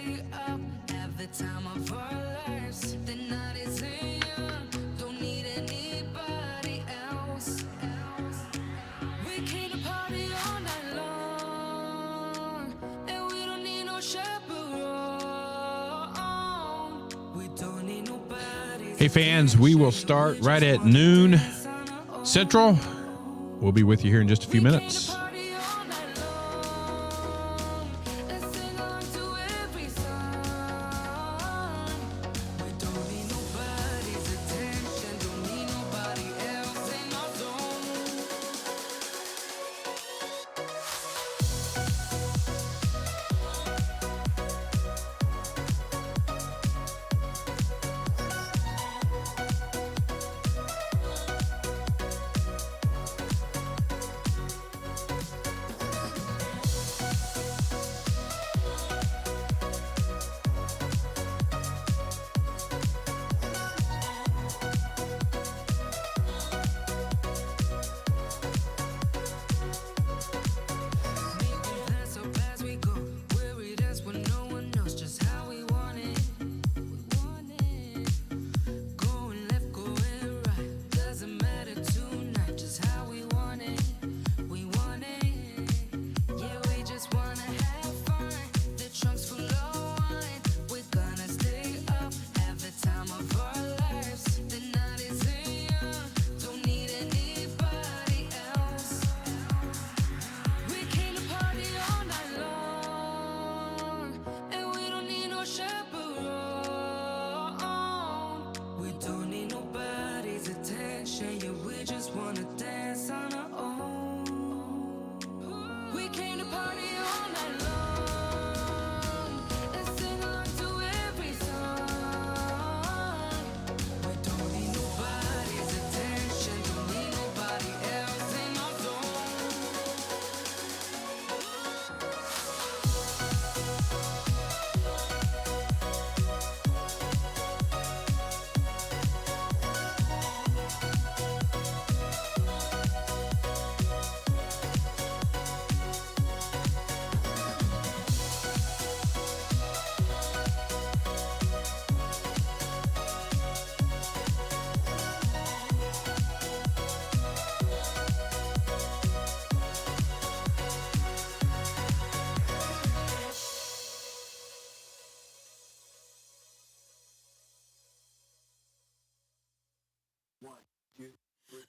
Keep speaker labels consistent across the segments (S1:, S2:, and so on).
S1: Hey fans, we will start right at noon Central. We'll be with you here in just a few minutes.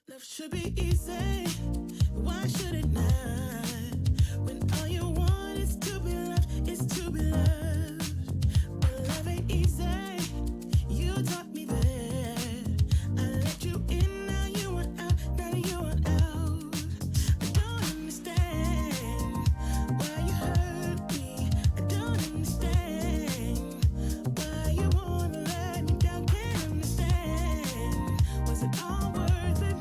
S2: Love should be easy. Why should it not? When all you want is to be loved, is to be loved. But love ain't easy. You taught me that. I let you in, now you want out, now you want out. I don't understand why you hurt me. I don't understand why you wanna let me down. Can't understand. Was it all worth it?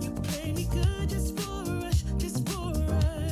S2: You play me good just for a rush, just for a rush.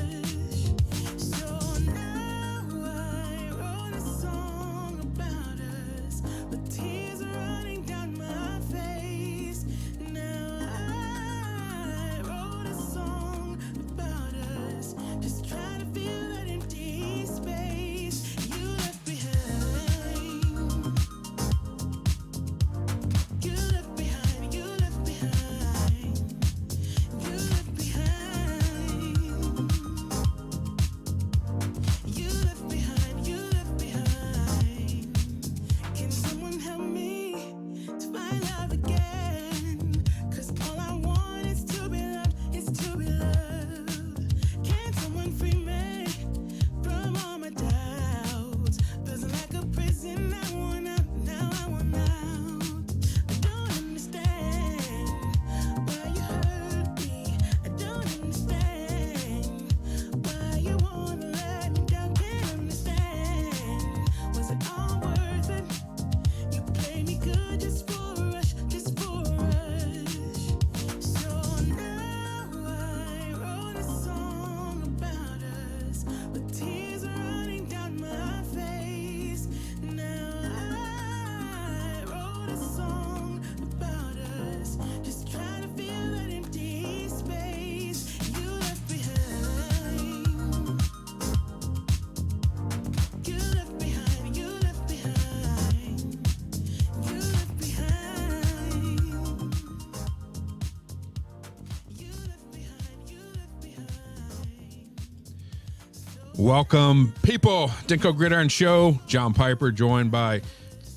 S1: Welcome, people. Dinko Gridiron Show. John Piper, joined by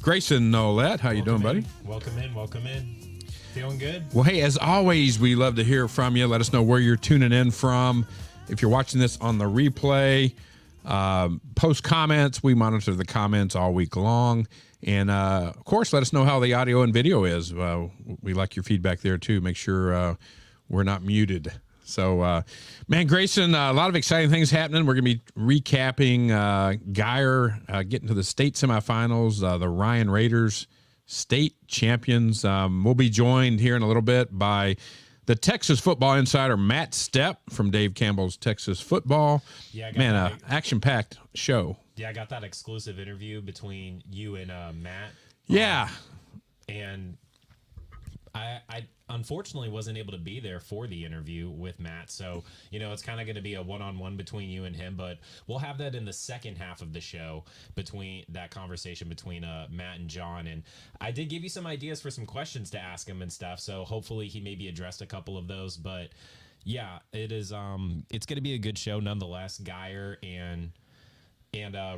S1: Grayson Nollette. How you doing, buddy?
S3: Welcome in. Feeling good?
S1: Well, hey, as always, we love to hear from you. Let us know where you're tuning in from. If you're watching this on the replay, post comments. We monitor the comments all week long. And, of course, let us know how the audio and video is. We like your feedback there, too. Make sure we're not muted. So, man, Grayson, a lot of exciting things happening. We're going to be recapping Geyer getting to the state semifinals, the Ryan Raiders state champions. We'll be joined here in a little bit by the Texas football insider, Matt Stepp from Dave Campbell's Texas Football. Yeah, man, action-packed show.
S3: Yeah, I got that exclusive interview between you and Matt.
S1: Yeah.
S3: And I unfortunately wasn't able to be there for the interview with Matt. So, it's kind of going to be a one-on-one between you and him, but we'll have that in the second half of the show, between that conversation between Matt and John. And I did give you some ideas for some questions to ask him and stuff. So hopefully he maybe addressed a couple of those, but yeah, it is, it's going to be a good show nonetheless. Geyer and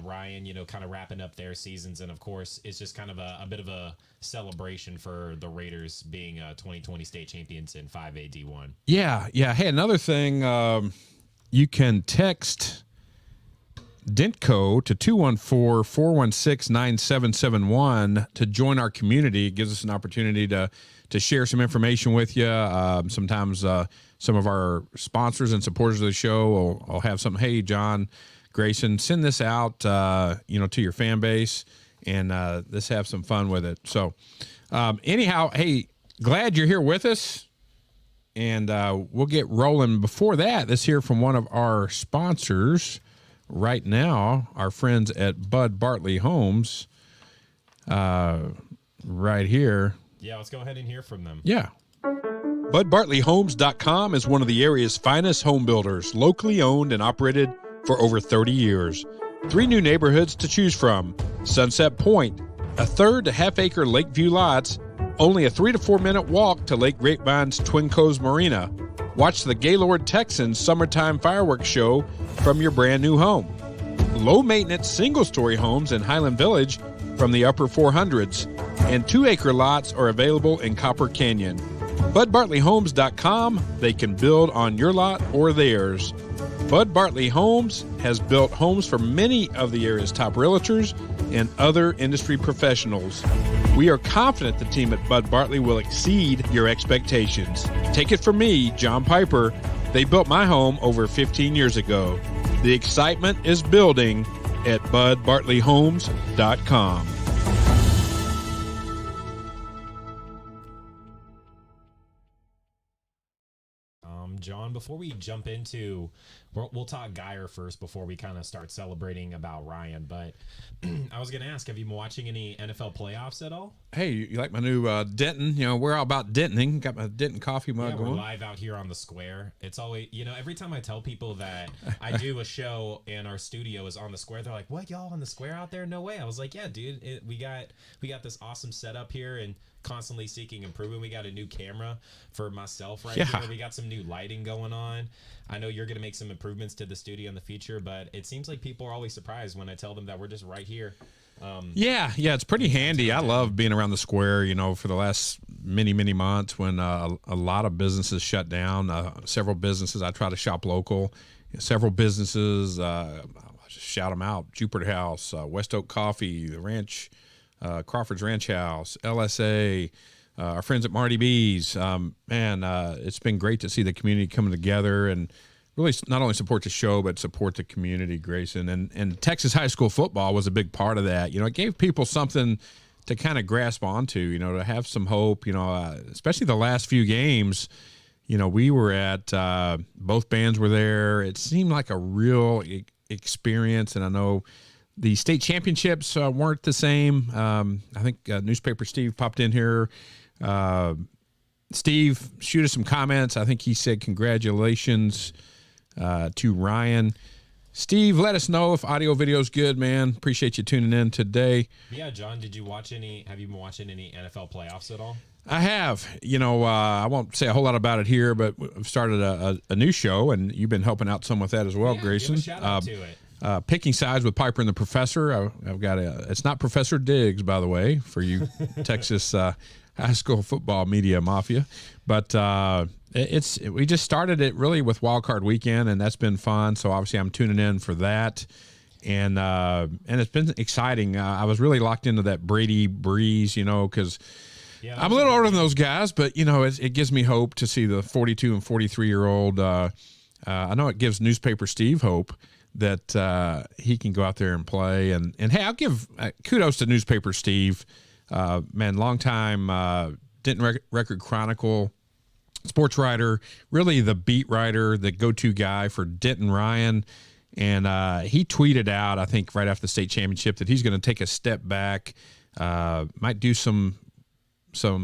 S3: Ryan, kind of wrapping up their seasons. And, of course, it's just kind of a bit of a celebration for the Raiders being 2020 state champions in 5A D1.
S1: Yeah. Hey, another thing, you can text Dentco to 214-416-9771 to join our community. It gives us an opportunity to share some information with you. Sometimes some of our sponsors and supporters of the show will have something. Hey, John, Grayson, send this out, to your fan base, and let's have some fun with it. So, anyhow, hey, glad you're here with us, and we'll get rolling. Before that, let's hear from one of our sponsors right now, our friends at Bud Bartley Homes, right here.
S3: Yeah, let's go ahead and hear from them.
S1: Yeah. BudBartleyHomes.com is one of the area's finest home builders, locally owned and operated for over 30 years. 3 new neighborhoods to choose from: Sunset Point, a third to half-acre Lakeview lots, only a 3 to 4 minute walk to Lake Grapevine's Twin Coves Marina. Watch the Gaylord Texans summertime fireworks show from your brand new home. Low-maintenance single-story homes in Highland Village from the upper 400s, and 2-acre lots are available in Copper Canyon. BudBartleyHomes.com, they can build on your lot or theirs. Bud Bartley Homes has built homes for many of the area's top realtors and other industry professionals. We are confident the team at Bud Bartley will exceed your expectations. Take it from me, John Piper. They built my home over 15 years ago. The excitement is building at BudBartleyHomes.com.
S3: John, before we jump into, we'll talk Geyer first before we kind of start celebrating about Ryan, but I was going to ask, have you been watching any NFL playoffs at all?
S1: Hey, you like my new Denton? We're all about Dentoning. Got my Denton coffee mug going.
S3: We're live out here on the square. It's always, every time I tell people that I do a show and our studio is on the square, they're like, what, y'all on the square out there? No way. I was like, yeah, dude, we got this awesome setup here and constantly seeking improvement. We got a new camera for myself right here. We got some new lighting going on. I know you're going to make some improvements to the studio in the future, but it seems like people are always surprised when I tell them that we're just right here.
S1: Yeah, it's pretty handy. I love being around the square, for the last many months when a lot of businesses shut down. Several businesses, I try to shop local. Several businesses, I'll just shout them out: Jupiter House, West Oak Coffee, the Ranch, Crawford's Ranch House, LSA, our friends at Marty B's. It's been great to see the community coming together and really not only support the show, but support the community, Grayson. And Texas high school football was a big part of that. It gave people something to kind of grasp onto, to have some hope, especially the last few games. We were at, both bands were there. It seemed like a real experience. And I know the state championships weren't the same. I think Newspaper Steve popped in here. Steve, shoot us some comments. I think he said congratulations to Ryan. Steve, let us know if audio video is good, man. Appreciate you tuning in today.
S3: Yeah, John, have you been watching any NFL playoffs at all?
S1: I have. I won't say a whole lot about it here, but I've started a new show, and you've been helping out some with that as well, Grayson.
S3: Give a shout out to it.
S1: picking sides with Piper and the Professor. I've got it's not Professor Diggs, by the way, for you Texas high school football media mafia, but we just started it really with Wild Card Weekend, and that's been fun. So obviously I'm tuning in for that, and it's been exciting. I was really locked into that Brady Breeze, because. Yeah, I'm a little older than those guys, but it gives me hope to see the 42 and 43-year-old. I know it gives Newspaper Steve hope that he can go out there and play. And hey, I'll give kudos to Newspaper Steve, man, long time Denton Record Chronicle sports writer, really the beat writer, the go-to guy for Denton Ryan. And he tweeted out, I think, right after the state championship that he's going to take a step back, might do some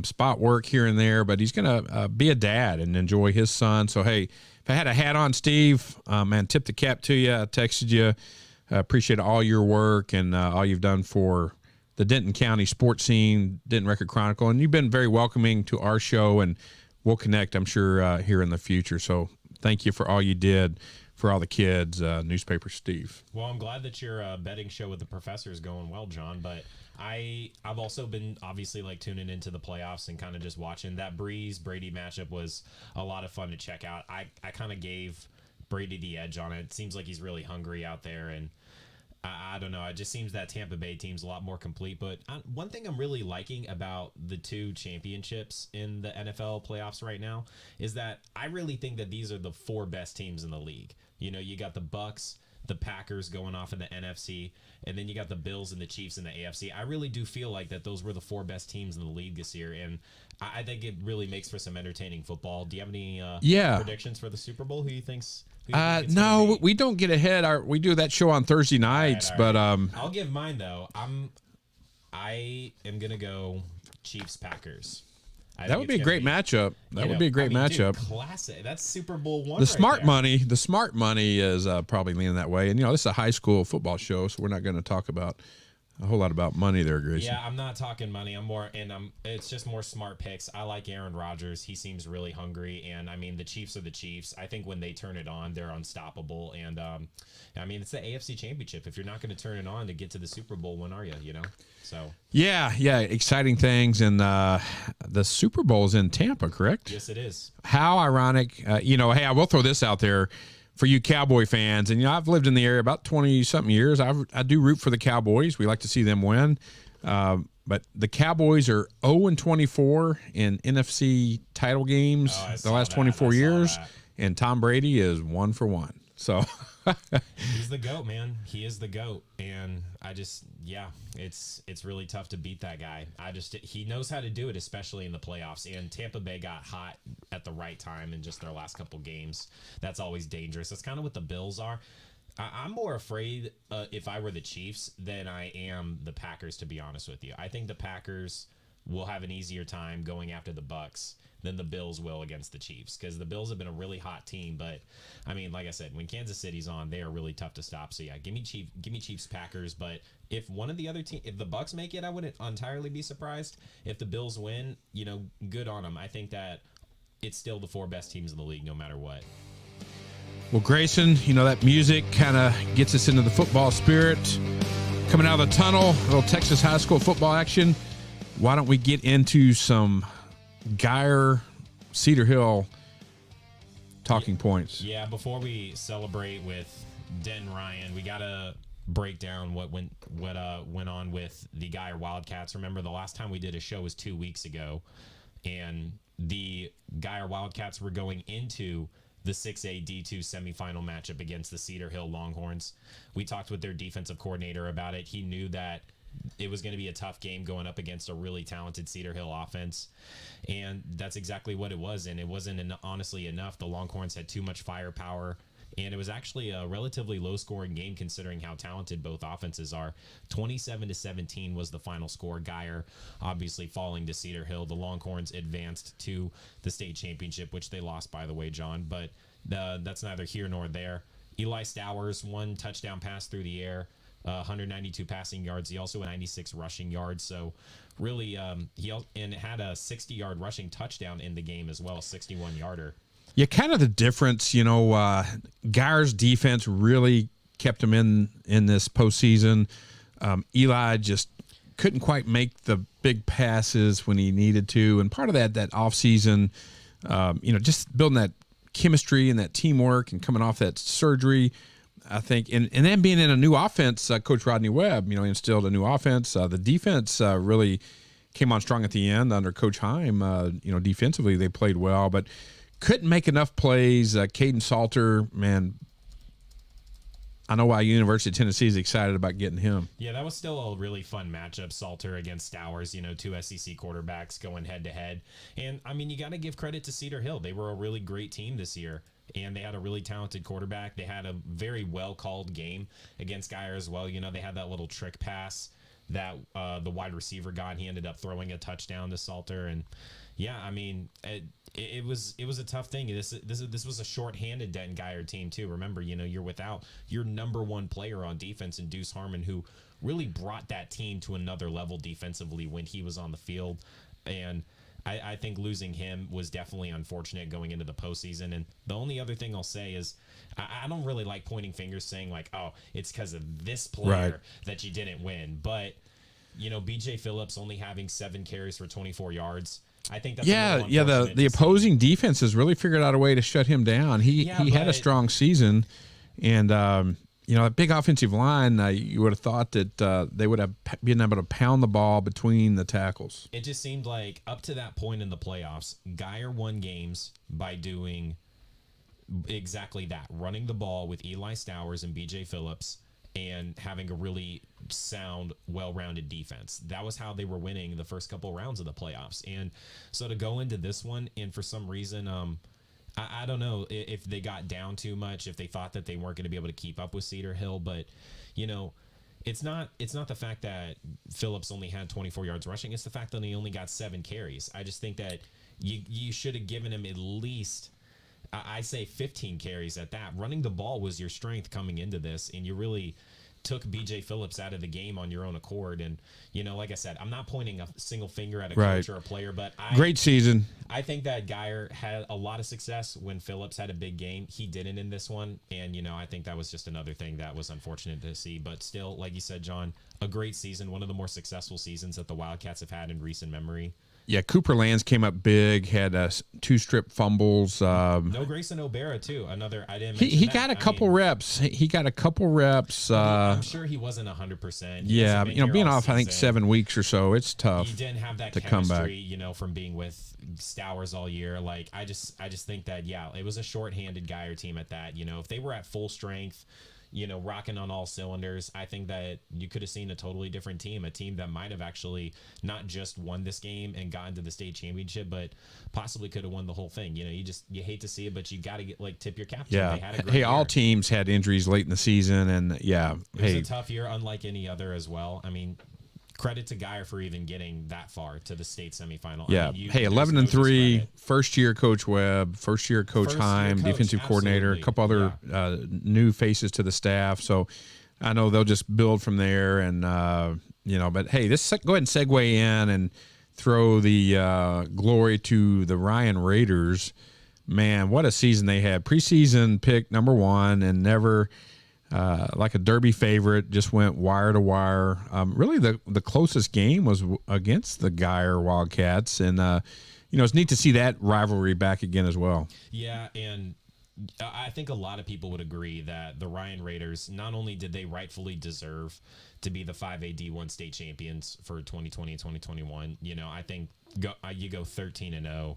S1: spot work here and there, but he's going to be a dad and enjoy his son. So, hey, if I had a hat on, Steve, man, tip the cap to you. I texted you. Appreciate all your work and all you've done for the Denton County sports scene, Denton Record Chronicle. And you've been very welcoming to our show, and we'll connect, I'm sure, here in the future. So thank you for all you did for all the kids, Newspaper Steve.
S3: Well, I'm glad that your betting show with the Professor is going well, John, but I've also been obviously tuning into the playoffs and kind of just watching. That Brady matchup was a lot of fun to check out. I kind of gave Brady the edge on it. It seems like he's really hungry out there, and I don't know. It just seems that Tampa Bay team's a lot more complete. But one thing I'm really liking about the two championships in the NFL playoffs right now is that I really think that these are the four best teams in the league. You got the Bucks, the Packers going off in the NFC, and then you got the Bills and the Chiefs in the AFC. I really do feel like that those were the four best teams in the league this year, and I think it really makes for some entertaining football. Do you have any predictions for the Super Bowl? Who you think's
S1: no, we don't get ahead. We do that show on Thursday nights, all right. But
S3: I'll give mine though. I am gonna go Chiefs Packers.
S1: That would be a great matchup. That would be a great matchup.
S3: Dude, classic. That's Super Bowl one.
S1: The smart money is probably leaning that way. And this is a high school football show, so we're not going to talk about a whole lot about money there, Grayson.
S3: Yeah, I'm not talking money. It's just more smart picks. I like Aaron Rodgers. He seems really hungry, and the Chiefs are the Chiefs. I think when they turn it on, they're unstoppable. And it's the AFC Championship. If you're not going to turn it on to get to the Super Bowl, when are you? So
S1: yeah, exciting things, and the Super Bowl is in Tampa, correct?
S3: Yes, it is.
S1: How ironic! Hey, I will throw this out there for you Cowboy fans, and I've lived in the area about 20-something years. I do root for the Cowboys. We like to see them win, but the Cowboys are 0-24 in NFC title games the last 24 years, and Tom Brady is 1 for 1. So.
S3: He's the GOAT, man. He is the GOAT, and it's really tough to beat that guy. He knows how to do it, especially in the playoffs. And Tampa Bay got hot at the right time in just their last couple games. That's always dangerous. That's kind of what the Bills are. I'm more afraid if I were the Chiefs than I am the Packers, to be honest with you. I think the Packers will have an easier time going after the Bucks than the Bills will against the Chiefs, because the Bills have been a really hot team. But like I said, when Kansas City's on, they are really tough to stop. So yeah, give me Chiefs Packers. But if one of the other team, if the Bucks make it, I wouldn't entirely be surprised. If the Bills win, good on them. I think that it's still the four best teams in the league, no matter what.
S1: Well, Grayson, that music kind of gets us into the football spirit. Coming out of the tunnel, a little Texas high school football action. Why don't we get into some Geyer, Cedar Hill talking points?
S3: Yeah, before we celebrate with Denton Ryan, we gotta break down what went on with the Geyer Wildcats. Remember, the last time we did a show was 2 weeks ago, and the Geyer Wildcats were going into the 6A D2 semifinal matchup against the Cedar Hill Longhorns. We talked with their defensive coordinator about it. He knew that it was going to be a tough game going up against a really talented Cedar Hill offense, and that's exactly what it was. And it wasn't honestly enough. The Longhorns had too much firepower, and it was actually a relatively low-scoring game considering how talented both offenses are. 27-17 was the final score. Geyer obviously falling to Cedar Hill. The Longhorns advanced to the state championship, which they lost, by the way, John. But that's neither here nor there. Eli Stowers, 1 touchdown pass through the air. 192 passing yards. He also had 96 rushing yards. So really, he had a 60-yard rushing touchdown in the game as well, 61-yarder.
S1: Yeah, kind of the difference, Geyer's defense really kept him in this postseason. Eli just couldn't quite make the big passes when he needed to, and part of that offseason, just building that chemistry and that teamwork and coming off that surgery, I think, and then being in a new offense, Coach Rodney Webb, instilled a new offense. The defense really came on strong at the end under Coach Heim. Defensively they played well, but couldn't make enough plays. Caden Salter, man, I know why University of Tennessee is excited about getting him.
S3: Yeah, that was still a really fun matchup. Salter against Stowers, two SEC quarterbacks going head to head. And I mean, you got to give credit to Cedar Hill. They were a really great team this year, and they had a really talented quarterback. They had a very well called game against Geyer as well. They had that little trick pass that the wide receiver got. He ended up throwing a touchdown to Salter, and yeah, I mean, it was a tough thing. This was a short-handed Denton Geyer team too. Remember, you're without your number one player on defense in Deuce Harmon, who really brought that team to another level defensively when he was on the field, and I think losing him was definitely unfortunate going into the postseason. And the only other thing I'll say is I don't really like pointing fingers saying like, oh, it's because of this player that you didn't win. But, B.J. Phillips only having 7 carries for 24 yards. I think that's
S1: the opposing defense has really figured out a way to shut him down. He had a strong season, and a big offensive line. You would have thought that they would have been able to pound the ball between the tackles.
S3: It just seemed like up to that point in the playoffs, Geyer won games by doing exactly that, running the ball with Eli Stowers and B.J. Phillips, and having a really sound, well-rounded defense. That was how they were winning the first couple rounds of the playoffs. And so to go into this one, and for some reason, I don't know if they got down too much, if they thought that they weren't going to be able to keep up with Cedar Hill, but, it's not the fact that Phillips only had 24 yards rushing. It's the fact that he only got 7 carries. I just think that you should have given him at least, I say 15 carries at that. Running the ball was your strength coming into this, and you really took B.J. Phillips out of the game on your own accord. And, like I said, I'm not pointing a single finger at a coach or a player, but
S1: great season.
S3: I think that Geyer had a lot of success when Phillips had a big game. He didn't in this one, and, I think that was just another thing that was unfortunate to see. But still, like you said, John, a great season, one of the more successful seasons that the Wildcats have had in recent memory.
S1: Yeah, Cooper Lands came up big, had 2 strip fumbles.
S3: No Grayson O'Bara too. Another I didn't.
S1: He got a couple reps. He got a couple reps.
S3: I'm sure he wasn't 100%.
S1: Yeah, being off, I think 7 weeks or so, it's tough.
S3: He didn't have that
S1: to
S3: chemistry,
S1: come back.
S3: From being with Stowers all year. Like I just think that it was a short-handed Geyer team at that. If they were at full strength, rocking on all cylinders, I think that you could have seen a totally different team, a team that might have actually not just won this game and gotten to the state championship, but possibly could have won the whole thing. You hate to see it, but you got to tip your cap to them. They had a great year.
S1: All teams had injuries late in the season, and it
S3: was a tough year, unlike any other as well. I mean, credit to Geyer for even getting that far to the state semifinal.
S1: Yeah. 11-3, first year Coach Webb, first year Coach Heim, defensive coordinator, a couple other new faces to the staff. So I know they'll just build from there. And, but hey, let's go ahead and segue in and throw the glory to the Ryan Raiders. Man, what a season they had. Preseason pick number 1 and never like a Derby favorite, just went wire to wire. Really, the closest game was against the Geyer Wildcats, and it's neat to see that rivalry back again as well.
S3: Yeah, and I think a lot of people would agree that the Ryan Raiders, not only did they rightfully deserve to be the 5A D1 state champions for 2020 and 2021, I think you go 13-0,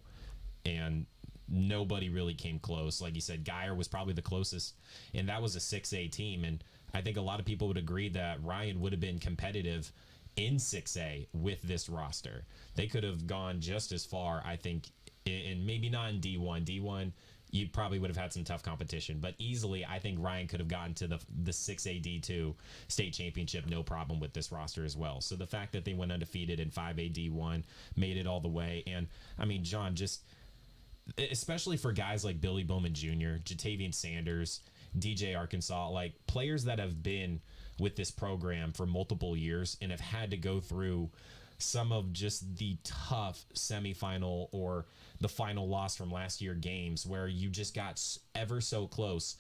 S3: and nobody really came close. Like you said, Geyer was probably the closest, and that was a 6A team. And I think a lot of people would agree that Ryan would have been competitive in 6A with this roster. They could have gone just as far, I think, and maybe not in D1. D1, you probably would have had some tough competition, but easily I think Ryan could have gotten to the 6A D2 state championship no problem with this roster as well. So the fact that they went undefeated in 5A D1 made it all the way. And I mean, John, just especially for guys like Billy Bowman Jr., Jatavian Sanders, DJ Arkansas, like players that have been with this program for multiple years and have had to go through some of just the tough semifinal or the final loss from last year games where you just got ever so close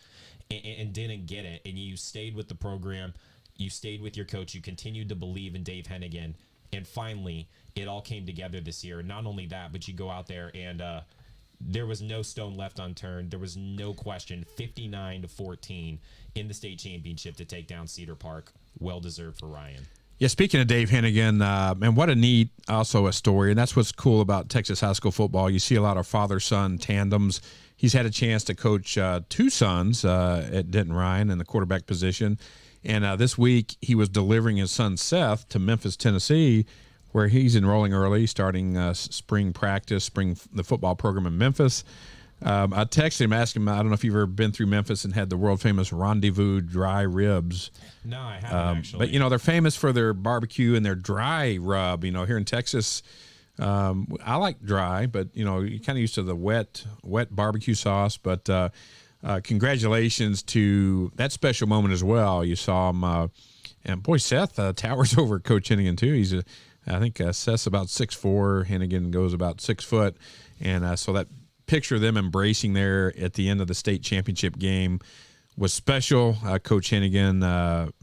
S3: and didn't get it. And you stayed with the program. You stayed with your coach. You continued to believe in Dave Hennigan. And finally, it all came together this year. And not only that, but you go out there and there was no stone left unturned. There was no question. 59-14 in the state championship to take down Cedar Park. Well deserved for Ryan.
S1: Yeah, speaking of Dave Hennigan, and what a neat, also a story, and that's what's cool about Texas high school football. You see a lot of father-son tandems. He's had a chance to coach two sons at Denton Ryan in the quarterback position, and this week he was delivering his son Seth to Memphis, Tennessee, where he's enrolling early, starting spring practice, the football program in Memphis. I texted him, asked him, I don't know if you've ever been through Memphis and had the world-famous Rendezvous dry ribs.
S3: No, I haven't actually.
S1: But, they're famous for their barbecue and their dry rub. Here in Texas, I like dry, but, you're kind of used to the wet barbecue sauce. But congratulations to that special moment as well. You saw him, and, boy, Seth towers over Coach Hennigan, too. I think Seth's about 6'4", Hennigan goes about 6 foot. And so that picture of them embracing there at the end of the state championship game was special. Coach Hennigan,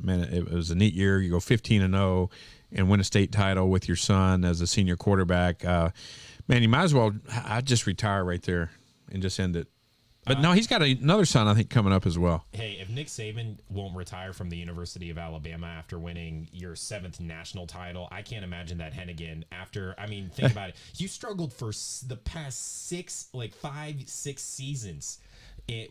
S1: man, it was a neat year. You go 15-0 and win a state title with your son as a senior quarterback. Man, you might as well I'd just retire right there and just end it. But no, he's got another son, I think, coming up as well.
S3: Hey, if Nick Saban won't retire from the University of Alabama after winning your 7th national title, I can't imagine that Hennigan think about it. You struggled for the past 5-6 seasons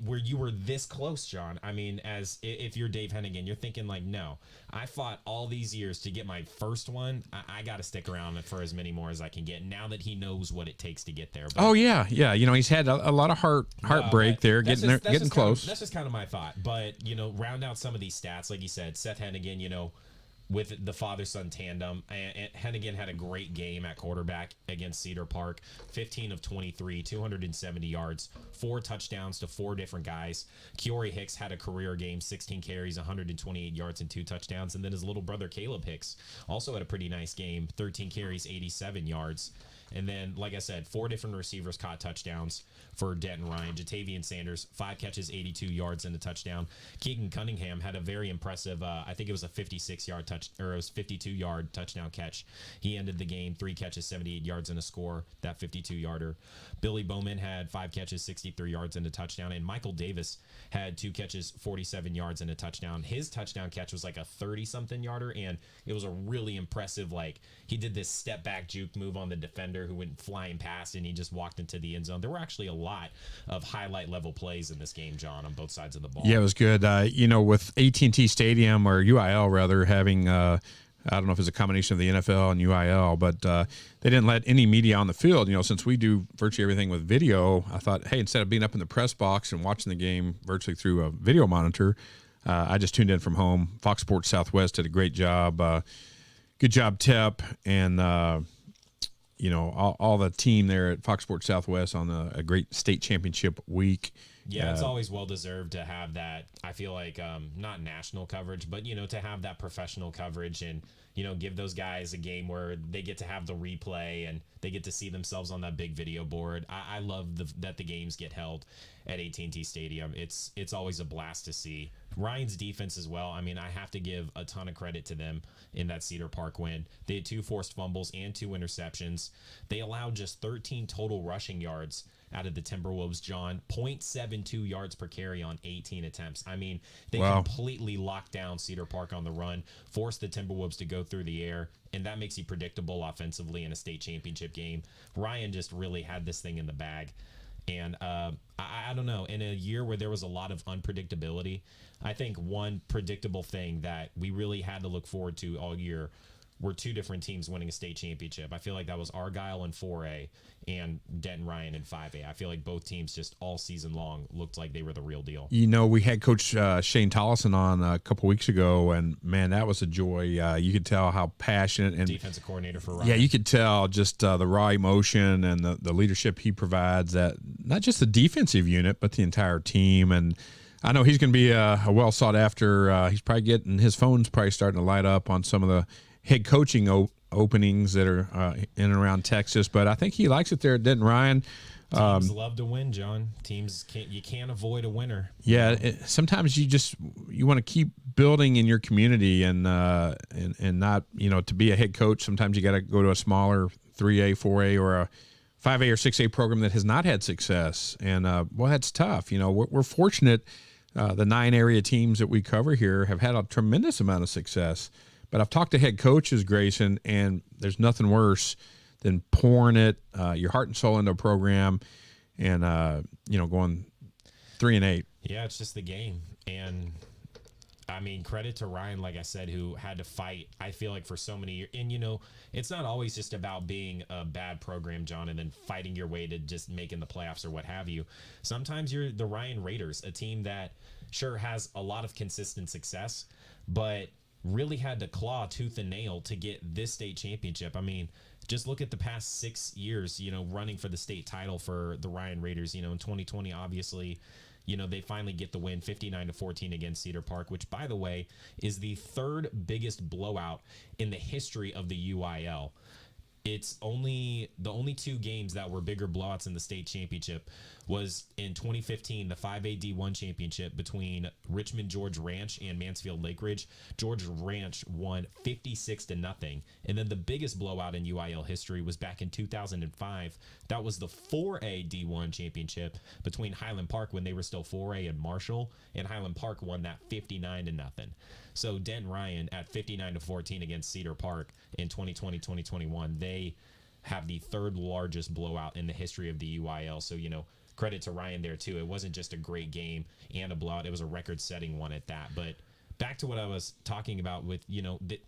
S3: where you were this close, John. As if you're Dave Hennigan, you're thinking no, I fought all these years to get my first one. I got to stick around for as many more as I can get now that he knows what it takes to get there. But,
S1: he's had a lot of heartbreak there, getting close.
S3: That's just kind of my thought. But round out some of these stats, like you said, Seth Hennigan, with the father-son tandem. And Hennigan had a great game at quarterback against Cedar Park. 15 of 23, 270 yards, 4 touchdowns to 4 different guys. Kiori Hicks had a career game, 16 carries, 128 yards, and 2 touchdowns. And then his little brother Caleb Hicks also had a pretty nice game, 13 carries, 87 yards. And then, like I said, 4 different receivers caught touchdowns for Denton Ryan. Jatavian Sanders, 5 catches, 82 yards, and a touchdown. Keegan Cunningham had a very impressive, I think it was a 52-yard touchdown catch. He ended the game, 3 catches, 78 yards, and a score, that 52-yarder. Billy Bowman had 5 catches, 63 yards, and a touchdown. And Michael Davis had 2 catches, 47 yards, and a touchdown. His touchdown catch was like a 30-something yarder, and it was a really impressive, he did this step-back juke move on the defender who went flying past, and he just walked into the end zone. There were actually a lot of highlight-level plays in this game, John, on both sides of the ball.
S1: Yeah, it was good. With AT&T Stadium, or UIL, rather, having I don't know if it's a combination of the NFL and UIL, but they didn't let any media on the field. Since we do virtually everything with video, I thought, hey, instead of being up in the press box and watching the game virtually through a video monitor, I just tuned in from home. Fox Sports Southwest did a great job. Good job, Tepp, and all the team there at Fox Sports Southwest on a great state championship week.
S3: Yeah, it's always well-deserved to have that, I feel like, not national coverage, but, to have that professional coverage and, give those guys a game where they get to have the replay and they get to see themselves on that big video board. I love that the games get held at AT&T Stadium. It's always a blast to see. Ryan's defense as well. I have to give a ton of credit to them in that Cedar Park win. They had 2 forced fumbles and 2 interceptions. They allowed just 13 total rushing yards out of the Timberwolves, John. 0.72 yards per carry on 18 attempts. They completely locked down Cedar Park on the run, forced the Timberwolves to go through the air, and that makes you predictable offensively in a state championship game. Ryan just really had this thing in the bag. And I don't know, in a year where there was a lot of unpredictability, I think one predictable thing that we really had to look forward to all year were 2 different teams winning a state championship. I feel like that was Argyle in 4A and Denton Ryan in 5A. I feel like both teams just all season long looked like they were the real deal.
S1: We had Coach Shane Tollison on a couple weeks ago, and, man, that was a joy. You could tell how passionate. And
S3: defensive coordinator for Ryan.
S1: Yeah, you could tell just the raw emotion and the leadership he provides, that not just the defensive unit, but the entire team. And I know he's going to be a well sought after. He's probably getting his phone's probably starting to light up on some of the head coaching openings that are in and around Texas, but I think he likes it there at Denton Ryan.
S3: Teams love to win, John. You can't avoid a winner.
S1: Yeah, sometimes you want to keep building in your community and not, to be a head coach. Sometimes you got to go to a smaller 3A, 4A, or a 5A or 6A program that has not had success, and that's tough. We're fortunate. The 9 area teams that we cover here have had a tremendous amount of success. But I've talked to head coaches, Grayson, and there's nothing worse than pouring your heart and soul into a program and, going 3-8.
S3: Yeah, it's just the game. And, I mean, credit to Ryan, like I said, who had to fight, I feel like, for so many years. And, it's not always just about being a bad program, John, and then fighting your way to just making the playoffs or what have you. Sometimes you're the Ryan Raiders, a team that sure has a lot of consistent success, but really had to claw tooth and nail to get this state championship. I mean, just look at the past 6 years, running for the state title for the Ryan Raiders. In 2020, obviously, they finally get the win 59-14 against Cedar Park, which, by the way, is the 3rd biggest blowout in the history of the UIL. It's the only 2 games that were bigger blowouts in the state championship was in 2015, the 5A D1 championship between Richmond George Ranch and Mansfield Lake Ridge. George Ranch won 56-0. And then the biggest blowout in UIL history was back in 2005. That was the 4A D1 championship between Highland Park when they were still 4A and Marshall, and Highland Park won that 59-0. So Denton Ryan at 59-14 against Cedar Park in 2020-2021, they have the 3rd largest blowout in the history of the UIL. So, credit to Ryan there too. It wasn't just a great game and a blowout. It was a record-setting one at that. But back to what I was talking about with,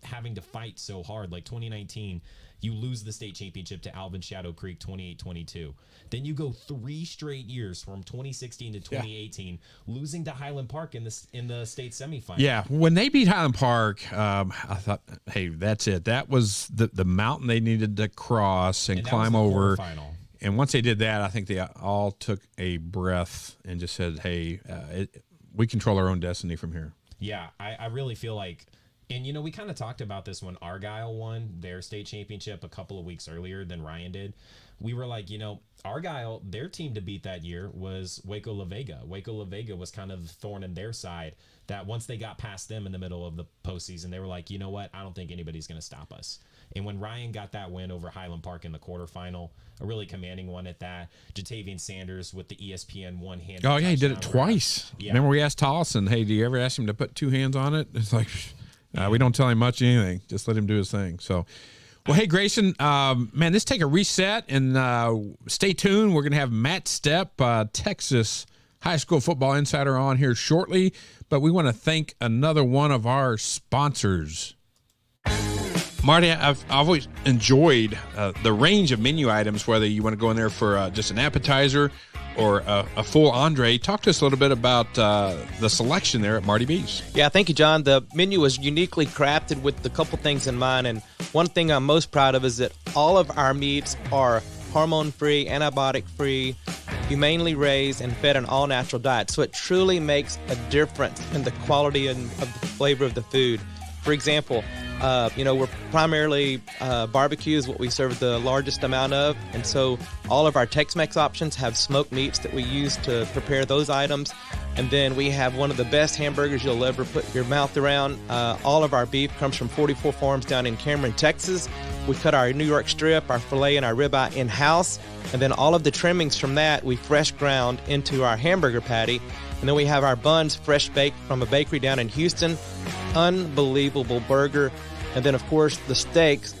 S3: having to fight so hard. Like 2019, you lose the state championship to Alvin Shadow Creek 28-22. Then you go 3 straight years from 2016 to 2018, losing to Highland Park in the state semifinal.
S1: Yeah, when they beat Highland Park, I thought, hey, that's it. That was the mountain they needed to cross and climb over. And once they did that, I think they all took a breath and just said, hey, we control our own destiny from here.
S3: Yeah, I really feel like, and we kind of talked about this when Argyle won their state championship a couple of weeks earlier than Ryan did. We were like, Argyle, their team to beat that year was Waco La Vega. Waco La Vega was kind of the thorn in their side, that once they got past them in the middle of the postseason, they were like, you know what, I don't think anybody's going to stop us. And when Ryan got that win over Highland Park in the quarterfinal, a really commanding one at that, Jatavian Sanders with the ESPN one-handed.
S1: Oh, yeah, he did it twice. Yeah. Remember we asked Tollison, hey, do you ever ask him to put 2 hands on it? It's like, we don't tell him much anything. Just let him do his thing. So, well, hey, Grayson, man, let's take a reset and stay tuned. We're going to have Matt Stepp, Texas High School Football Insider, on here shortly. But we want to thank another one of our sponsors. Marty, I've always enjoyed the range of menu items, whether you want to go in there for just an appetizer or a full entree. Talk to us a little bit about the selection there at Marty B's.
S4: Yeah, thank you, John. The menu was uniquely crafted with a couple things in mind, and one thing I'm most proud of is that all of our meats are hormone-free, antibiotic-free, humanely raised, and fed an all-natural diet. So it truly makes a difference in the quality and of the flavor of the food. For example, we're primarily barbecue is what we serve the largest amount of, and so all of our Tex-Mex options have smoked meats that we use to prepare those items. And then we have one of the best hamburgers you'll ever put your mouth around. All of our beef comes from 44 Farms down in Cameron, Texas. We cut our New York strip, our filet, and our ribeye in-house. And then all of the trimmings from that we fresh ground into our hamburger patty. And then we have our buns fresh baked from a bakery down in Houston. Unbelievable burger. And then, of course, the steaks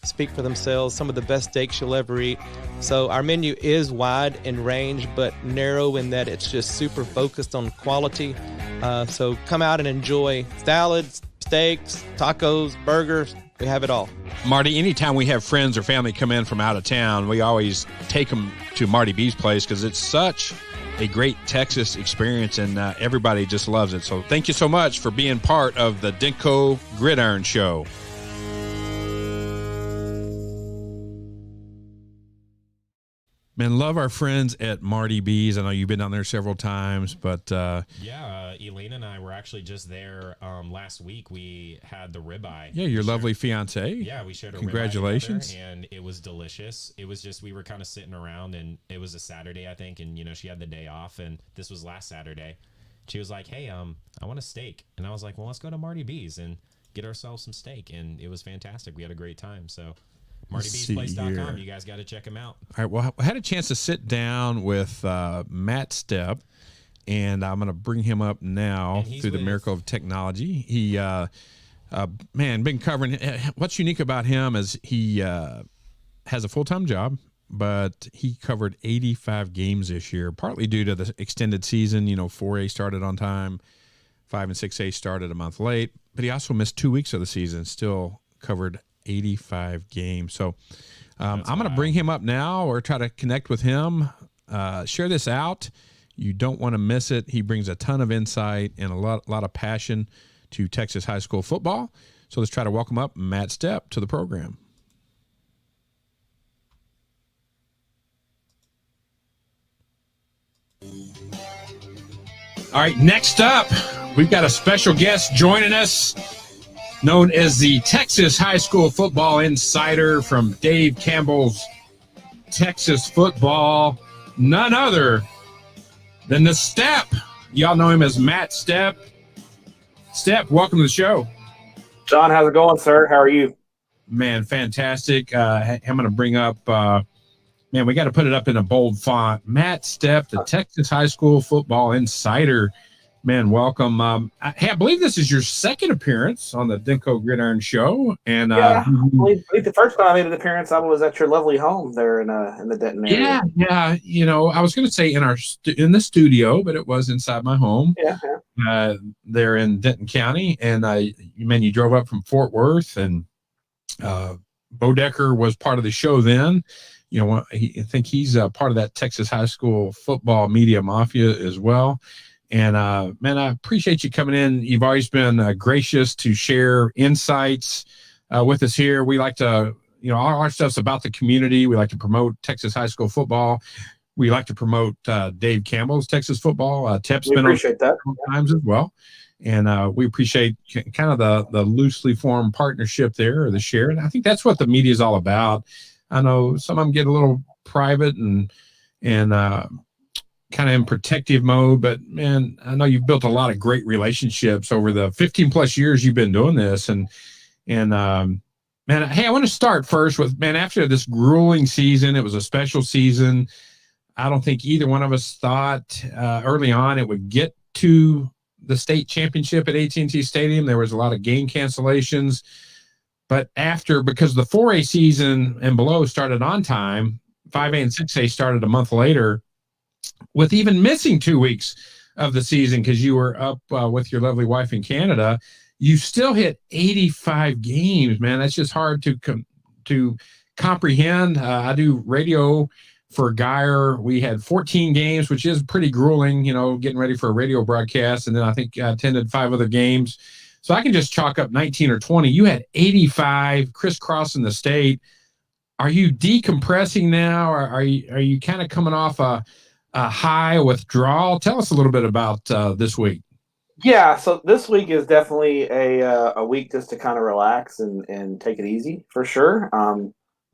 S4: speak for themselves, some of the best steaks you'll ever eat. So our menu is wide in range, but narrow in that it's just super focused on quality. So come out and enjoy salads, steaks, tacos, burgers. We have it all.
S1: Marty, anytime we have friends or family come in from out of town, we always take them to Marty B's place because it's such a great Texas experience, and everybody just loves it. So thank you so much for being part of the Denko Gridiron Show. Man, love our friends at Marty B's. I know you've been down there several times, but
S3: Elena and I were actually just there last week. We had the ribeye.
S1: Yeah, your lovely fiance.
S3: Yeah, we shared a
S1: Congratulations.
S3: ribeye together, and it was delicious. It was just we were kind of sitting around, and it was a Saturday, I think, and she had the day off, and this was last Saturday. She was like, "Hey, I want a steak," and I was like, "Well, let's go to Marty B's and get ourselves some steak," and it was fantastic. We had a great time. So MartyB'sPlace.com. You guys got to check him out.
S1: All right. Well, I had a chance to sit down with Matt Stepp, and I'm going to bring him up now through the miracle of technology. He, been covering. What's unique about him is he has a full-time job, but he covered 85 games this year, partly due to the extended season. 4A started on time, 5 and 6A started a month late, but he also missed 2 weeks of the season, still covered 85 games. So I'm going to bring him up now or try to connect with him. Share this out. You don't want to miss it. He brings a ton of insight and a lot of passion to Texas high school football. So let's try to welcome up Matt Stepp to the program. All right, next up, we've got a special guest joining us, known as the Texas High School Football Insider from Dave Campbell's Texas Football. None other than the Stepp. Y'all know him as Matt Stepp. Stepp, welcome to the show.
S5: John, how's it going, sir? How are you?
S1: Man, fantastic. I'm going to bring up, we got to put it up in a bold font. Matt Stepp, the Texas High School Football Insider. Man, welcome. I believe this is your second appearance on the Denko Gridiron Show. And
S5: I believe the first time I made an appearance, I was at your lovely home there in the Denton area.
S1: Yeah. I was going to say in the studio, but it was inside my home.
S5: Yeah.
S1: There in Denton County, and you drove up from Fort Worth, and Bo Decker was part of the show then. I think he's part of that Texas High School Football media mafia as well. And, man, I appreciate you coming in. You've always been gracious to share insights with us here. We like to, all our stuff's about the community. We like to promote Texas high school football. We like to promote Dave Campbell's Texas Football. Tep's been on that times as well. And we appreciate kind of the loosely formed partnership there, or the share. And I think that's what the media is all about. I know some of them get a little private and kind of in protective mode, but man, I know you've built a lot of great relationships over the 15 plus years you've been doing this. And man, hey, I want to start first with, man, after this grueling season, it was a special season. I don't think either one of us thought early on it would get to the state championship at AT&T Stadium. There was a lot of game cancellations, but because the 4A season and below started on time, 5A and 6A started a month later, with even missing 2 weeks of the season because you were up with your lovely wife in Canada, you still hit 85 games, man. That's just hard to comprehend. I do radio for Geyer. We had 14 games, which is pretty grueling, getting ready for a radio broadcast. And then I think I attended 5 other games. So I can just chalk up 19 or 20. You had 85 crisscrossing the state. Are you decompressing now? Or are you kind of coming off a high withdrawal? Tell us a little bit about this week.
S5: Yeah, so this week is definitely a week just to kind of relax and take it easy for sure.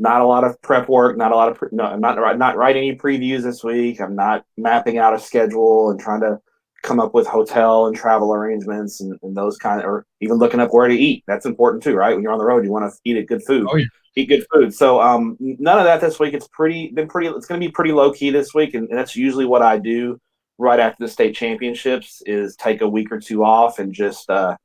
S5: Not a lot of prep work, I'm not writing any previews this week. I'm not mapping out a schedule and trying to come up with hotel and travel arrangements and those kind of, or even looking up where to eat. That's important too, right? When you're on the road, you want to eat good food.
S1: Oh, yeah.
S5: Eat good food. So none of that this week. It's going to be pretty low key this week. And that's usually what I do right after the state championships is take a week or two off and just kind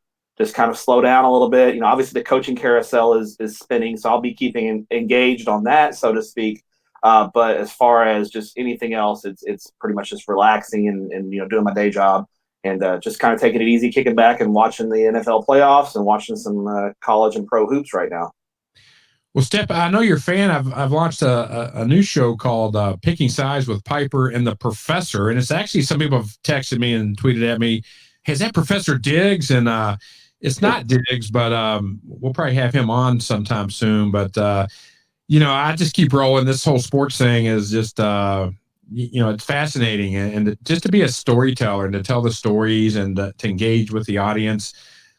S5: of slow down a little bit. Obviously the coaching carousel is spinning, so I'll be keeping engaged on that, so to speak. But as far as just anything else, it's pretty much just relaxing and doing my day job and just kind of taking it easy, kicking back and watching the NFL playoffs and watching some college and pro hoops right now.
S1: Well, Stepp, I know you're a fan. I've launched a new show called Picking Sides with Piper and the Professor, and it's actually, some people have texted me and tweeted at me, hey, is that Professor Diggs? And it's not Diggs, but we'll probably have him on sometime soon. But I just keep rolling. This whole sports thing is just, it's fascinating. And just to be a storyteller and to tell the stories and to engage with the audience.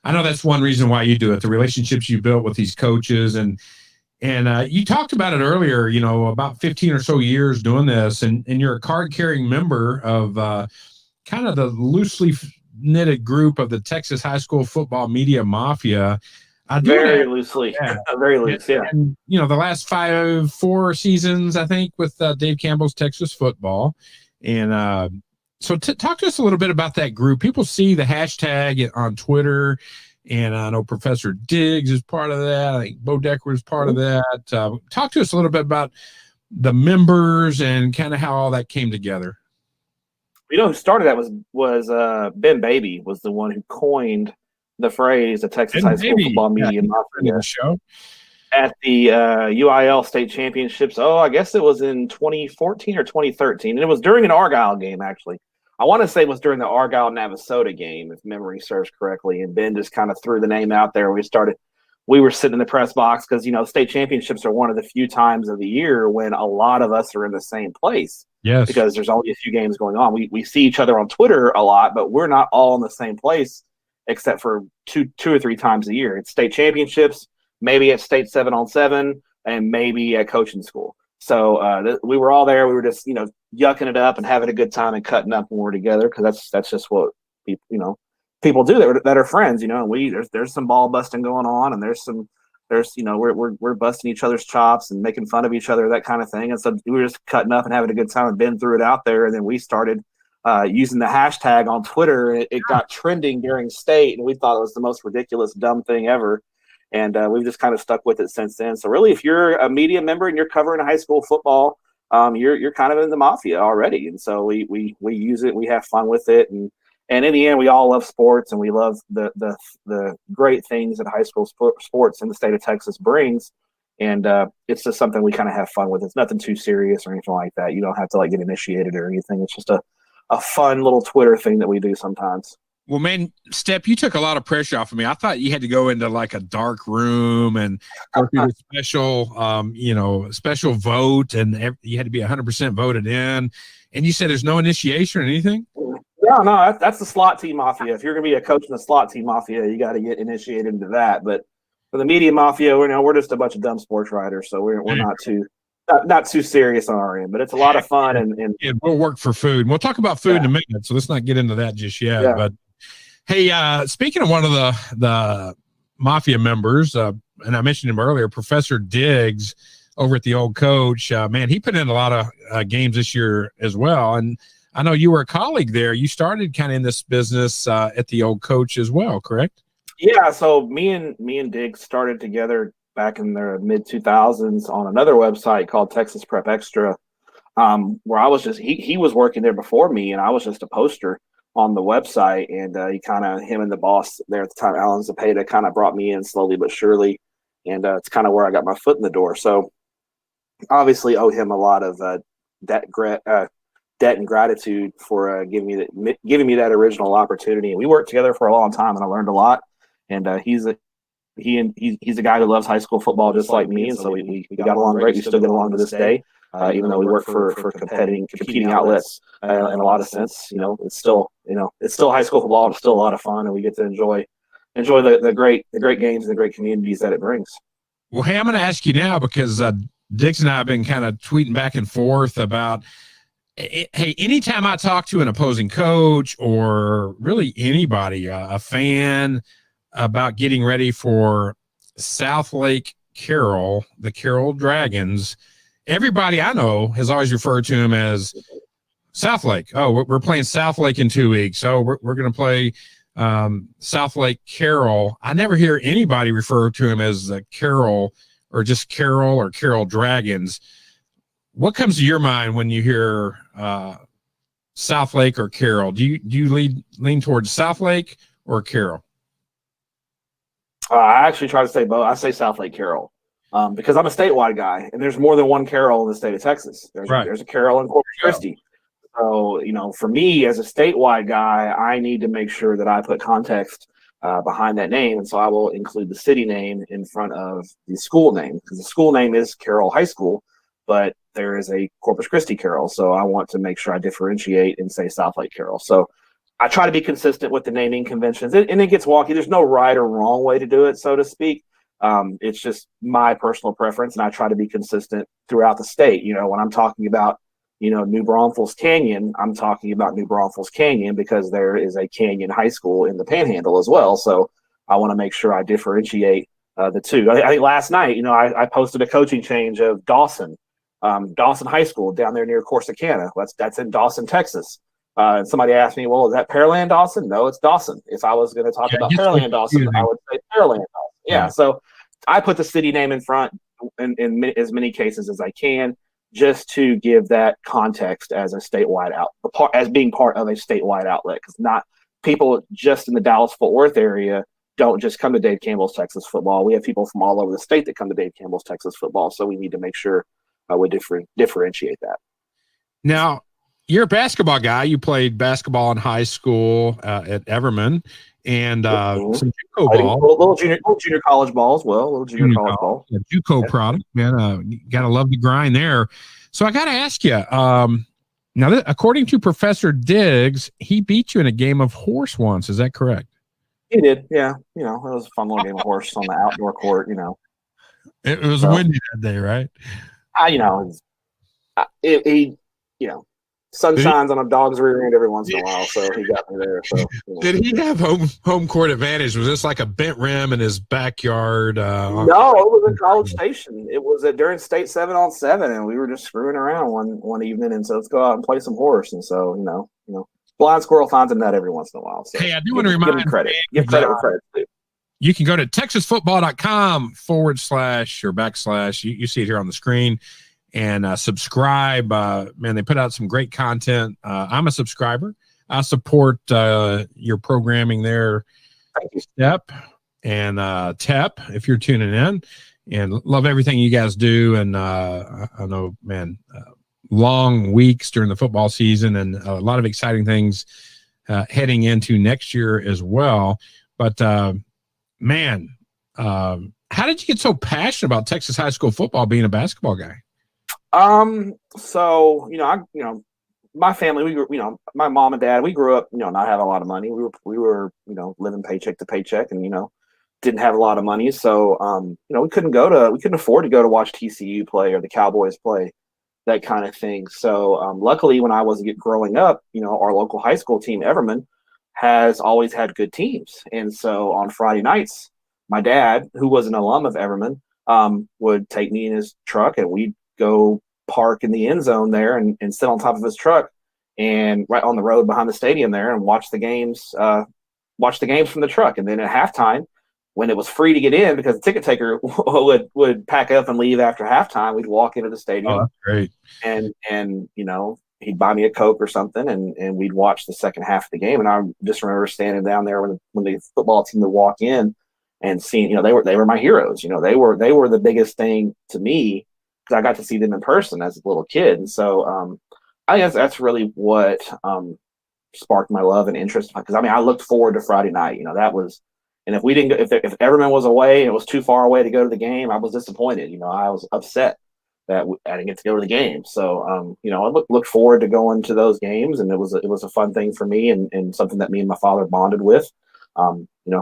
S1: I know that's one reason why you do it, the relationships you built with these coaches. And you talked about it earlier, about 15 or so years doing this, and you're a card-carrying member of kind of the loosely knitted group of the Texas high school football media mafia.
S5: Very loosely.
S1: Yeah.
S5: Very loose, yeah.
S1: And, the last 4 seasons, I think, with Dave Campbell's Texas Football. And so talk to us a little bit about that group. People see the hashtag on Twitter, and I know Professor Diggs is part of that. I think Bo Decker is part of that. Talk to us a little bit about the members and kind of how all that came together.
S5: Who started that was Ben Baby, was the one who coined the phrase the Texas high school football media mafia
S1: show
S5: at the UIL state championships. I guess it was in 2014 or 2013. And it was during an Argyle game, actually. I want to say it was during the Argyle-Navasota game, if memory serves correctly. And Ben just kind of threw the name out there. We were sitting in the press box because, state championships are one of the few times of the year when a lot of us are in the same place.
S1: Yes.
S5: Because there's only a few games going on. We see each other on Twitter a lot, but we're not all in the same place except for two or three times a year. It's state championships, maybe at state 7-on-7, and maybe at coaching school. So we were all there. We were just, yucking it up and having a good time and cutting up when we're together, because that's just what people do that are friends. And there's some ball busting going on, and there's we're busting each other's chops and making fun of each other, that kind of thing. And so we were just cutting up and having a good time, and Ben threw it out there, and then we started using the hashtag on Twitter, and it got trending during state, and we thought it was the most ridiculous, dumb thing ever. And we've just kind of stuck with it since then. So really, if you're a media member and you're covering high school football, you're kind of in the mafia already. And so we use it, we have fun with it, and in the end, we all love sports, and we love the great things that high school sports in the state of Texas brings. And it's just something we kind of have fun with. It's nothing too serious or anything like that. You don't have to get initiated or anything. It's just a fun little Twitter thing that we do sometimes.
S1: Well, man, Stepp, you took a lot of pressure off of me. I thought you had to go into a dark room and go through the special vote, and you had to be 100% voted in. And you said there's no initiation or anything?
S5: No, that's the slot team mafia. If you're going to be a coach in the slot team mafia, you got to get initiated into that. But for the media mafia, we're just a bunch of dumb sports writers, so we're not too serious on our end. But it's a lot of fun, and
S1: we'll work for food. We'll talk about food in a minute, so let's not get into that just yet. Yeah. But hey, speaking of one of the mafia members, and I mentioned him earlier, Professor Diggs over at the Old Coach. Man, he put in a lot of games this year as well, and I know you were a colleague there. You started kind of in this business at the Old Coach as well, correct?
S5: Yeah. So me and Diggs started together back in the mid 2000s on another website called Texas Prep Extra, where I was he was working there before me, and I was just a poster on the website. And him and the boss there at the time, Alan Zepeda, kind of brought me in slowly but surely, and it's kind of where I got my foot in the door. So obviously owe him a lot of debt and gratitude for giving me that original opportunity. And we worked together for a long time, and I learned a lot. And he's a guy who loves high school football just like me, and so we got along great. We still get along to this day, even though we work for competing outlets in a lot of sense. It's still high school football. It's still a lot of fun, and we get to enjoy the great games and the great communities that it brings.
S1: Well, hey, I'm going to ask you now, because Dix and I have been kind of tweeting back and forth about. Hey, anytime I talk to an opposing coach or really anybody, a fan, about getting ready for South Lake Carroll, the Carroll Dragons, everybody I know has always referred to him as South Lake. Oh, we're playing South Lake in 2 weeks. So we're going to play South Lake Carroll. I never hear anybody refer to him as Carroll, or just Carroll or Carroll Dragons. What comes to your mind when you hear South Lake or Carroll? Do you lean towards South Lake or Carroll?
S5: I actually try to say both. I say South Lake Carroll because I'm a statewide guy, and there's more than one Carroll in the state of Texas. There's a Carroll in Corpus Christi. So, for me as a statewide guy, I need to make sure that I put context behind that name, and so I will include the city name in front of the school name, because the school name is Carroll High School, but there is a Corpus Christi Carroll, so I want to make sure I differentiate and say South Lake Carroll. So I try to be consistent with the naming conventions, and it gets wonky. There's no right or wrong way to do it, so to speak. It's just my personal preference, and I try to be consistent throughout the state. You know, when I'm talking about, you know, New Braunfels Canyon, I'm talking about New Braunfels Canyon because there is a Canyon High School in the Panhandle as well. So I want to make sure I differentiate the two. I think last night, you know, I posted a coaching change of Dawson High School down there near Corsicana. That's in Dawson, Texas. And somebody asked me, well, is that Pearland Dawson? No, it's Dawson. If I was going to talk about Pearland Dawson, I would say Pearland Dawson. Yeah. So I put the city name in front in as many cases as I can, just to give that context as a statewide as being part of a statewide outlet, because not people just in the Dallas-Fort Worth area don't just come to Dave Campbell's Texas Football. We have people from all over the state that come to Dave Campbell's Texas Football, so we need to make sure we differentiate that.
S1: Now, you're a basketball guy. You played basketball in high school at Everman, and some JUCO ball,
S5: little junior college ball as well. Little junior college ball.
S1: Yeah, JUCO product, man. You gotta love the grind there. So I gotta ask you. Now, according to Professor Diggs, he beat you in a game of horse once. Is that correct?
S5: He did. Yeah. You know, it was a fun little game of horse on the outdoor court. You know,
S1: it was windy that day, right?
S5: You know, you know, sun shines on a dog's rear end every once in a while, so he got me there. So, you know.
S1: Did he have home court advantage? Was this like a bent rim in his backyard?
S5: No, it was in College Station. It was during state 7-on-7, and we were just screwing around one evening, and so let's go out and play some horse. And so, you know, blind squirrel finds a nut every once in a while. So
S1: hey, I do want to remind
S5: give credit. Give credit where credit's due.
S1: You can go to texasfootball.com // you see it here on the screen, and subscribe. Man, they put out some great content. I'm a subscriber. I support your programming there.
S5: Thank you,
S1: Stepp and Tep, if you're tuning in, and love everything you guys do. And I know, man, long weeks during the football season, and a lot of exciting things heading into next year as well. But man, how did you get so passionate about Texas high school football, being a basketball guy?
S5: So, my family, my mom and dad, we grew up, not having a lot of money. We were, living paycheck to paycheck, and, didn't have a lot of money. So, we couldn't afford to go to watch TCU play or the Cowboys play, that kind of thing. So, luckily when I was growing up, our local high school team, Everman, has always had good teams. And so on Friday nights, my dad, who was an alum of Everman, would take me in his truck, and we'd go park in the end zone there and sit on top of his truck and right on the road behind the stadium there and watch the games from the truck. And then at halftime, when it was free to get in because the ticket taker would pack up and leave after halftime, we'd walk into the stadium.
S1: Oh, that's great.
S5: And he'd buy me a Coke or something, and we'd watch the second half of the game. And I just remember standing down there when the football team would walk in and seeing, they were my heroes. They were the biggest thing to me, because I got to see them in person as a little kid. And so I guess that's really what sparked my love and interest. Because I looked forward to Friday night. That was, and if we didn't go, if Everman was away and it was too far away to go to the game, I was disappointed. I was upset that I didn't get to go to the game. So I looked forward to going to those games, and it was a fun thing for me, and something that me and my father bonded with.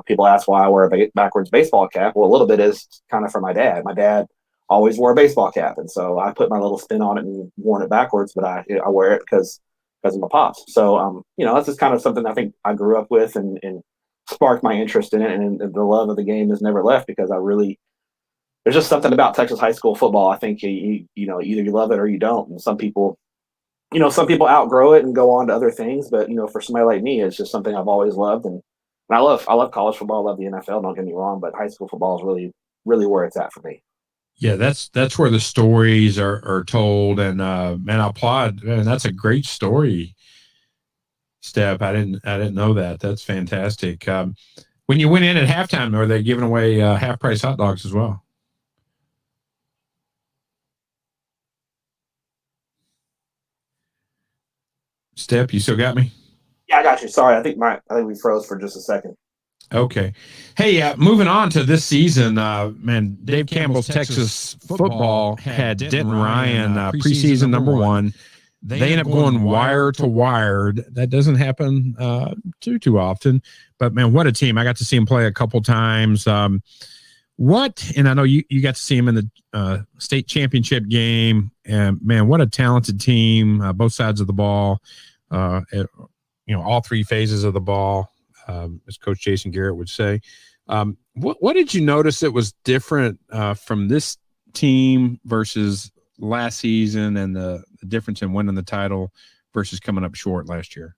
S5: People ask why I wear a backwards baseball cap. Well, a little bit is kind of for my dad. My dad always wore a baseball cap, and so I put my little spin on it and worn it backwards, but I wear it because of my pops. So that's just kind of something I think I grew up with and sparked my interest in it, and the love of the game has never left, because there's just something about Texas high school football. I think either you love it or you don't, and some people outgrow it and go on to other things, but for somebody like me, it's just something I've always loved, and I love college football, I love the NFL, don't get me wrong, but high school football is really, really where it's at for me.
S1: Yeah, that's where the stories are told, and man, I applaud. Man, that's a great story, Stepp. I didn't know that. That's fantastic. When you went in at halftime, are they giving away half price hot dogs as well? Stepp, you still got me?
S5: Yeah, I got you. Sorry, I think we froze for just a second.
S1: Okay. Hey, moving on to this season, man, Dave Campbell's Texas Football had Denton Ryan preseason number one. They end up going wire to wire. That doesn't happen too often. But, man, what a team. I got to see him play a couple times. And I know you got to see him in the state championship game. And, man, what a talented team, both sides of the ball, all three phases of the ball, as Coach Jason Garrett would say. What did you notice that was different from this team versus last season, and the difference in winning the title versus coming up short last year?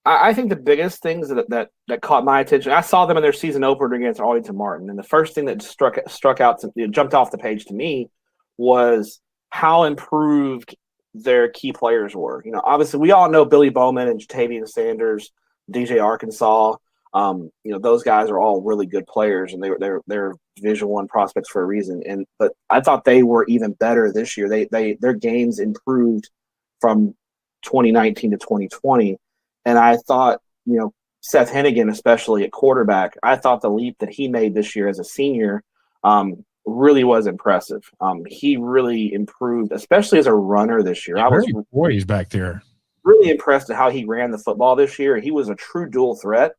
S5: I think the biggest things that caught my attention, I saw them in their season opener against Arlington Martin, and the first thing that struck out, jumped off the page to me, was how improved their key players were. Obviously we all know Billy Bowman and Jatavian Sanders, DJ Arkansas. Those guys are all really good players, and they're Division I prospects for a reason. But I thought they were even better this year. Their games improved from 2019 to 2020. And I thought, Seth Hennigan, especially at quarterback, I thought the leap that he made this year as a senior really was impressive. He really improved, especially as a runner this year. I was
S1: poised back there.
S5: Really impressed at how he ran the football this year. He was a true dual threat.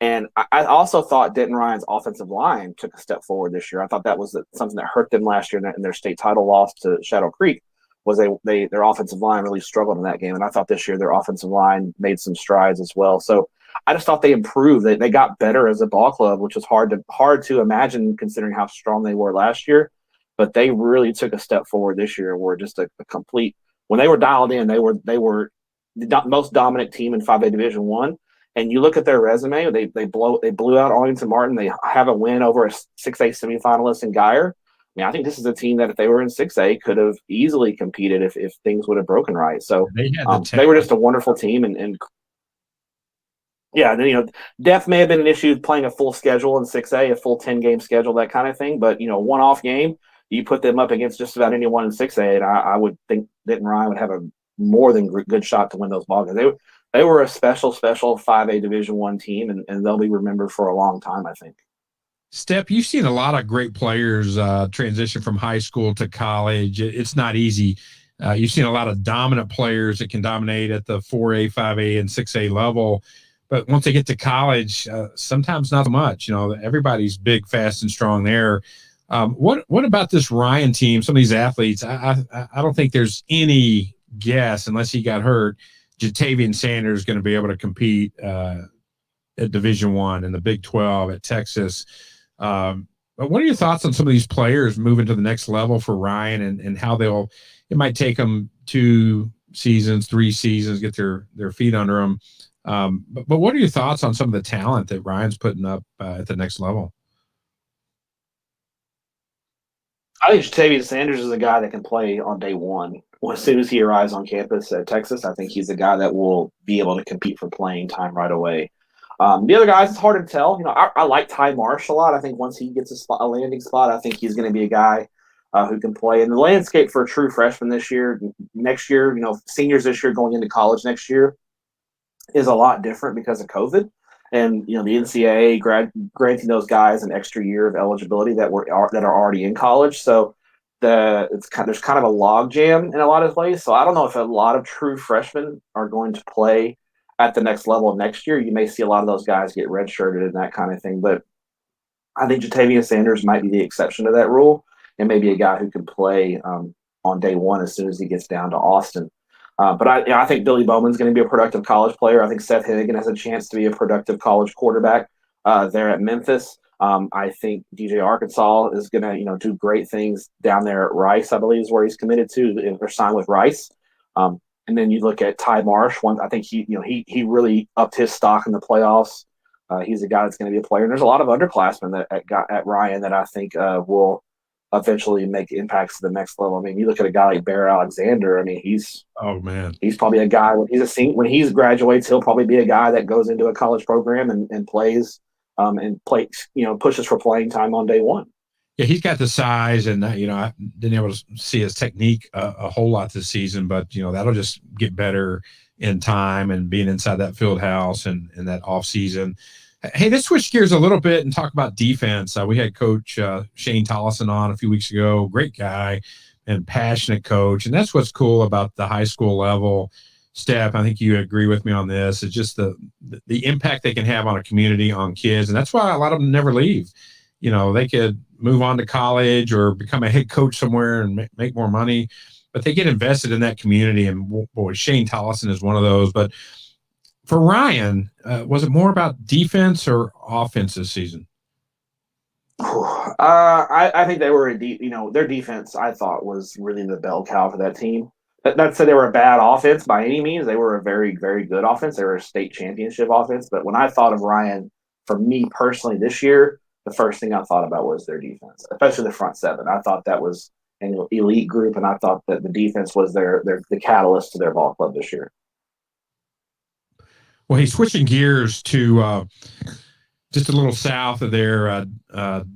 S5: And I also thought Denton Ryan's offensive line took a step forward this year. I thought that was something that hurt them last year in their state title loss to Shadow Creek. Was their offensive line really struggled in that game, and I thought this year their offensive line made some strides as well. So I just thought they improved. They got better as a ball club, which was hard to imagine considering how strong they were last year. But they really took a step forward this year and were just a complete. When they were dialed in, they were the most dominant team in 5A Division I. And you look at their resume, they blew out Arlington Martin. They have a win over a 6A semifinalist in Geyer. I think this is a team that if they were in 6A could have easily competed if things would have broken right. So they were just a wonderful team. And depth may have been an issue playing a full schedule in 6A, a full 10-game schedule, that kind of thing. But, one-off game, you put them up against just about anyone in 6A, and I would think Denton Ryan would have a more than good shot to win those ball games. They were a special 5A Division I team, and they'll be remembered for a long time, I think.
S1: Stepp, you've seen a lot of great players transition from high school to college. It's not easy. You've seen a lot of dominant players that can dominate at the 4A, 5A, and 6A level. But once they get to college, sometimes not so much. Everybody's big, fast, and strong there. What about this Ryan team, some of these athletes? I don't think there's any guess, unless he got hurt, Jatavian Sanders is going to be able to compete at Division I and the Big 12 at Texas. But what are your thoughts on some of these players moving to the next level for Ryan and how it might take them 2 seasons, 3 seasons, get their feet under them. But what are your thoughts on some of the talent that Ryan's putting up at the next level?
S5: I think Jatavian Sanders is a guy that can play on day one. As soon as he arrives on campus at Texas, I think he's a guy that will be able to compete for playing time right away. The other guys, it's hard to tell. I like Ty Marsh a lot. I think once he gets a landing spot, I think he's going to be a guy who can play. And the landscape for a true freshman next year, seniors this year going into college next year is a lot different because of COVID. And, the NCAA granting those guys an extra year of eligibility that are already in college. So there's kind of a log jam in a lot of ways. So I don't know if a lot of true freshmen are going to play at the next level next year. You may see a lot of those guys get redshirted and that kind of thing. But I think Jatavian Sanders might be the exception to that rule, and maybe a guy who can play on day one as soon as he gets down to Austin. But I think Billy Bowman's going to be a productive college player. I think Seth Hennigan has a chance to be a productive college quarterback there at Memphis. I think DJ Arkansas is going to do great things down there at Rice, I believe is where he's committed to, if they're signed with Rice. And then you look at Ty Marsh. I think he really upped his stock in the playoffs. He's a guy that's going to be a player. And there's a lot of underclassmen at Ryan that I think will eventually make impacts to the next level. I mean, you look at a guy like Bear Alexander. I mean, he's probably a guy when he graduates, he'll probably be a guy that goes into a college program and plays pushes for playing time on day one.
S1: Yeah, he's got the size, and I didn't able to see his technique a whole lot this season, but that'll just get better in time and being inside that field house and that off season. Hey, let's switch gears a little bit and talk about defense. We had Coach Shane Tollison on a few weeks ago. Great guy and passionate coach. And that's what's cool about the high school level. Stepp, I think you agree with me on this. It's just the impact they can have on a community, on kids. And that's why a lot of them never leave. You know, they could move on to college or become a head coach somewhere and make more money, but they get invested in that community. And boy, Shane Tollison is one of those. But for Ryan, was it more about defense or offense this season?
S5: I think they were their defense I thought was really the bell cow for that team. Not say they were a bad offense by any means. They were a very, very good offense. They were a state championship offense. But when I thought of Ryan, for me personally this year, the first thing I thought about was their defense, especially the front seven. I thought that was an elite group, and I thought that the defense was the catalyst to their ball club this year.
S1: Well, he's switching gears to just a little south of there,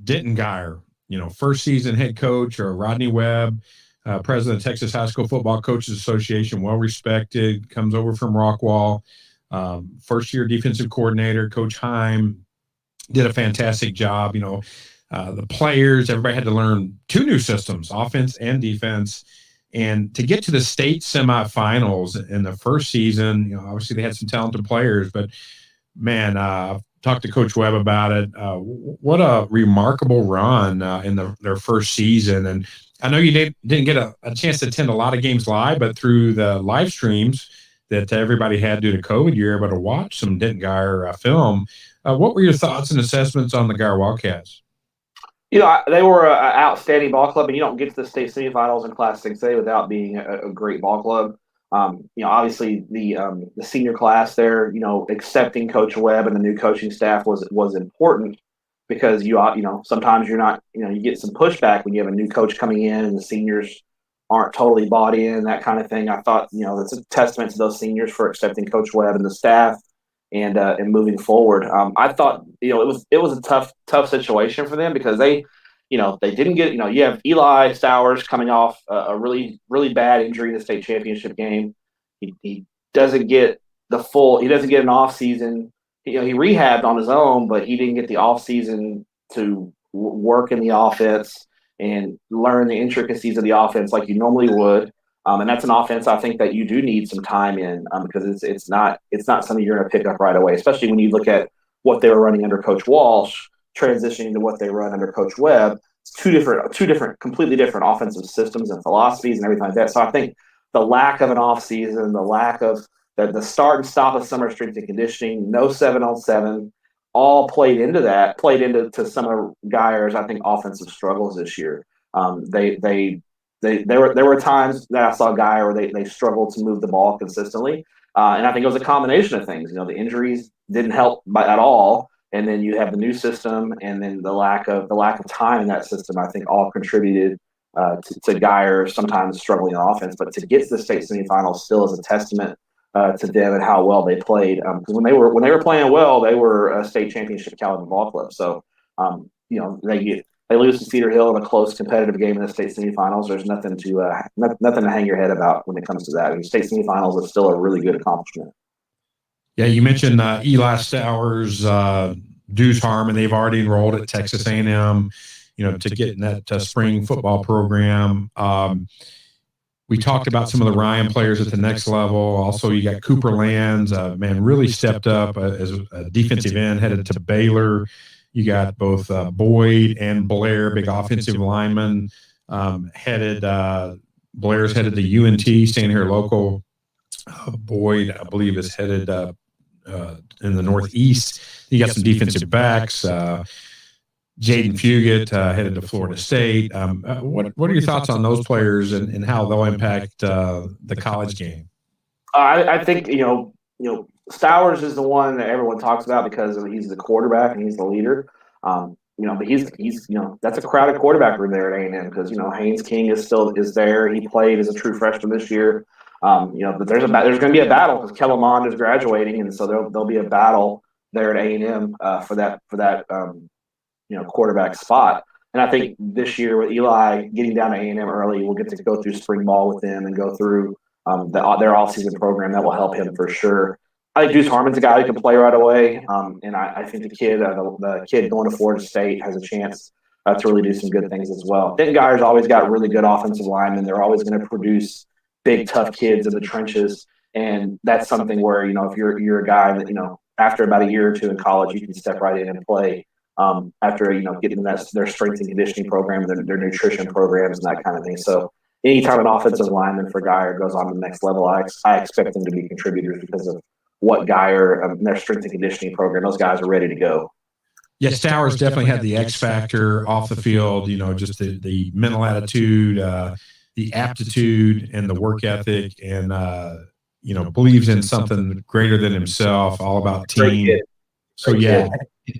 S1: Denton Geyer, first season head coach, or Rodney Webb, president of Texas High School Football Coaches Association, well-respected, comes over from Rockwall. First-year defensive coordinator, Coach Heim, did a fantastic job. The players, everybody had to learn two new systems, offense and defense. And to get to the state semifinals in the first season, obviously they had some talented players, but man, I've talked to Coach Webb about it. What a remarkable run in their first season. And I know you didn't get a chance to attend a lot of games live, but through the live streams that everybody had due to COVID, you're able to watch some Denton Geyer film. What were your thoughts and assessments on the Geyer Wildcats?
S5: They were an outstanding ball club, and you don't get to the state semifinals in Class 6A without being a great ball club. Obviously the senior class there, accepting Coach Webb and the new coaching staff was important, because sometimes you're not, you get some pushback when you have a new coach coming in and the seniors aren't totally bought in, that kind of thing. I thought, that's a testament to those seniors for accepting Coach Webb and the staff and moving forward. I thought, it was a tough situation for them, because they didn't get, you have Eli Stowers coming off a really, really bad injury in the state championship game. He doesn't get he doesn't get an off season. He rehabbed on his own, but he didn't get the off season to work in the offense and learn the intricacies of the offense like you normally would. And that's an offense I think that you do need some time in, because it's not something you're going to pick up right away, especially when you look at what they were running under Coach Walsh, transitioning to what they run under Coach Webb. It's two different, completely different offensive systems and philosophies and everything like that. So I think the lack of an off season, the lack of the start and stop of summer strength and conditioning, no 7-on-7, all played into some of Geyer's, I think, offensive struggles this year. There were times that I saw Geyer where they struggled to move the ball consistently, and I think it was a combination of things. The injuries didn't help at all, and then you have the new system, and then the lack of time in that system, I think, all contributed to Geyer sometimes struggling on offense. But to get to the state semifinals still is a testament to them and how well they played. Because when they were playing well, they were a state championship caliber ball club. So they lose to Cedar Hill in a close competitive game in the state semifinals. There's nothing to hang your head about when it comes to that. State semifinals is still a really good accomplishment.
S1: Yeah, you mentioned Eli Stowers, Deuce Harmon. They've already enrolled at Texas A&M, to get in that spring football program. We talked about some of the Ryan players at the next level. Also, you got Cooper Lands, really stepped up as a defensive end, headed to Baylor. You got both Boyd and Blair, big offensive linemen, Blair's headed to UNT, staying here local. Boyd, I believe, is headed in the Northeast. You got some defensive backs. Jaden Fugit headed to Florida State. What are your thoughts on those players and how they'll impact the college game?
S5: I think Stowers is the one that everyone talks about because he's the quarterback and he's the leader. But he's that's a crowded quarterback room there at A&M, because Haynes King is there. He played as a true freshman this year. But there's going to be a battle because Kellen Mond is graduating, and so there'll be a battle there at A&M for that quarterback spot. And I think this year with Eli getting down to A&M early, we'll get to go through spring ball with them and go through their offseason program. That will help him for sure. I think Deuce Harmon's a guy who can play right away, and I think the kid going to Florida State has a chance to really do some good things as well. Denton Geyer's always got really good offensive linemen. They're always going to produce big, tough kids in the trenches, and that's something where if you're a guy that after about a year or two in college, you can step right in and play. After getting their strength and conditioning program, their nutrition programs, and that kind of thing. So anytime an offensive lineman for Geyer goes on to the next level, I expect them to be contributors because of what Geyer, their strength and conditioning program, those guys are ready to go.
S1: Yes, Stowers definitely had the X factor off the field, just the mental attitude, the aptitude and the work ethic, and, believes in something greater than himself, all about team. So, yeah,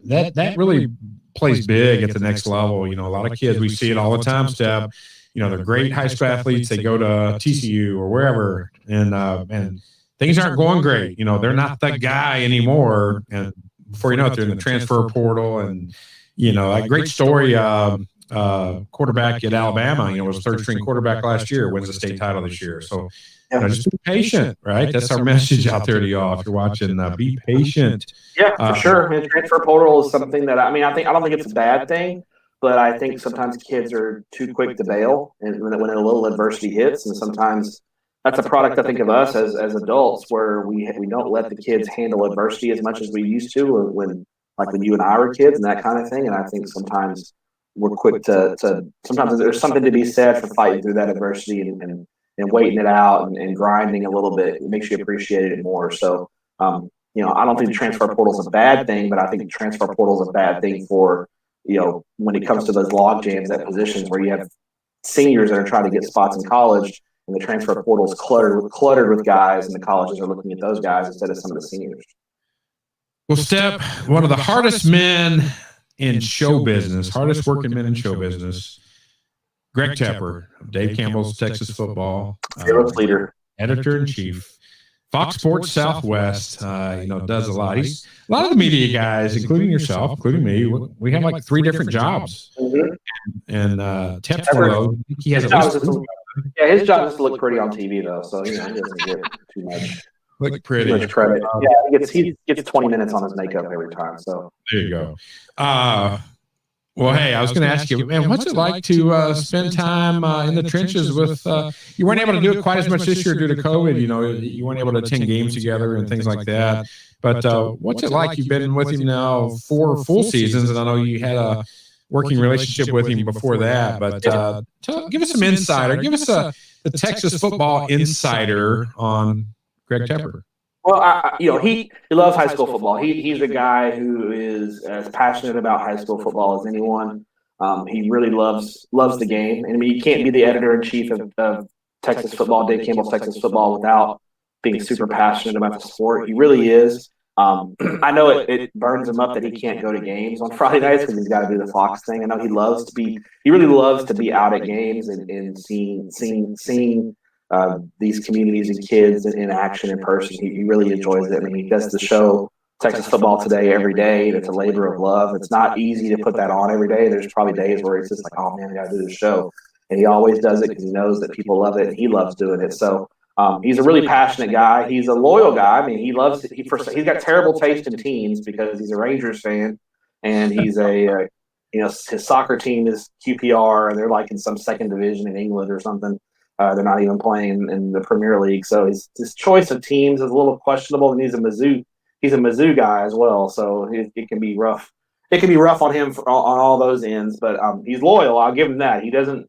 S1: that really plays big at the next level. A lot of kids, we see it all the time, Stepp. They're great high school athletes. They go to TCU or wherever, and things aren't going great. They're not that guy anymore. And before you know it, they're in the transfer portal. And, a great story, quarterback at Alabama, was third string quarterback last year, wins the state title this year. So, just be patient, right? That's our message out there to y'all. If you're watching, be patient.
S5: Yeah, for sure. And transfer portal is something that I don't think it's a bad thing, but I think sometimes kids are too quick to bail, and when a little adversity hits, and sometimes that's a product, I think, of us as adults, where we don't let the kids handle adversity as much as we used to when you and I were kids and that kind of thing. And I think sometimes we're quick to sometimes there's something to be said for fighting through that adversity and waiting it out and grinding a little bit. It makes you appreciate it more. So, I don't think the transfer portal is a bad thing, but I think the transfer portal is a bad thing for, when it comes to those log jams at positions where you have seniors that are trying to get spots in college, and the transfer portal is cluttered with guys, and the colleges are looking at those guys instead of some of the seniors.
S1: Well, Stepp, one of the hardest men in show business, hardest working men in show business, Greg Tepper of Dave Campbell's Texas Football,
S5: Leader,
S1: editor-in-chief, Fox Sports Southwest, does a lot. A lot of the media guys, including yourself, including me, we have like 3 different jobs.
S5: Mm-hmm.
S1: And Tepper, he has
S5: his job is to look pretty on TV, though, so he doesn't get too much.
S1: Look pretty.
S5: Too much credit. He gets 20 minutes on his makeup every time. So
S1: there you go. Well, hey, I was going to ask you, man, what's it like to spend time in the trenches with? You weren't able to do it quite as much this year due to COVID. You weren't able to attend games together and things like that. But what's it like? You've been with him now 4 full seasons, and I know you had a working relationship with him before that. But give us some insight, or give us the Texas football insider on Greg Tepper.
S5: Well, he loves high school football. He's a guy who is as passionate about high school football as anyone. He really loves the game. And you can't be the editor-in-chief of Texas Football, Dave Campbell's Texas Football, without being super passionate about the sport. He really is. I know it burns him up that he can't go to games on Friday nights because he's got to do the Fox thing. I know he really loves to be out at games and seeing these communities and kids in action in person. He really enjoys it. He does the show Texas Football Today every day. It's a labor of love. It's not easy to put that on every day. There's probably days where it's just like, oh man, I got to do this show. And he always does it because he knows that people love it and he loves doing it. So he's a really passionate guy. He's a loyal guy. He's got terrible taste in teams because he's a Rangers fan, and he's his soccer team is QPR, and they're like in some second division in England or something. They're not even playing in the Premier League. So his choice of teams is a little questionable, and he's a Mizzou guy as well. So it can be rough. It can be rough on him on all those ends, but he's loyal. I'll give him that. He doesn't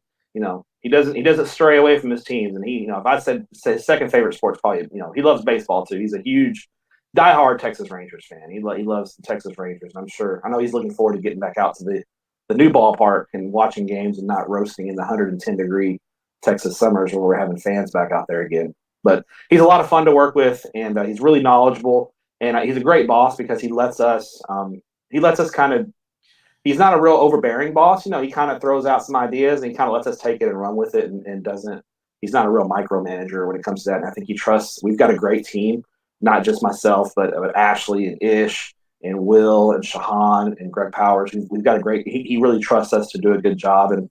S5: stray away from his teams. And if I said second favorite sports, probably, he loves baseball too. He's a huge diehard Texas Rangers fan. He loves the Texas Rangers. I know he's looking forward to getting back out to the new ballpark and watching games and not roasting in the 110-degree Texas summers where we're having fans back out there again. But he's a lot of fun to work with, and he's really knowledgeable, and he's a great boss because he lets us kind of. He's not a real overbearing boss. He kind of throws out some ideas and he kind of lets us take it and run with it, and doesn't. He's not a real micromanager when it comes to that. And I think he trusts. We've got a great team, not just myself, but Ashley and Ish and Will and Shahan and Greg Powers. We've got a great. He really trusts us to do a good job, and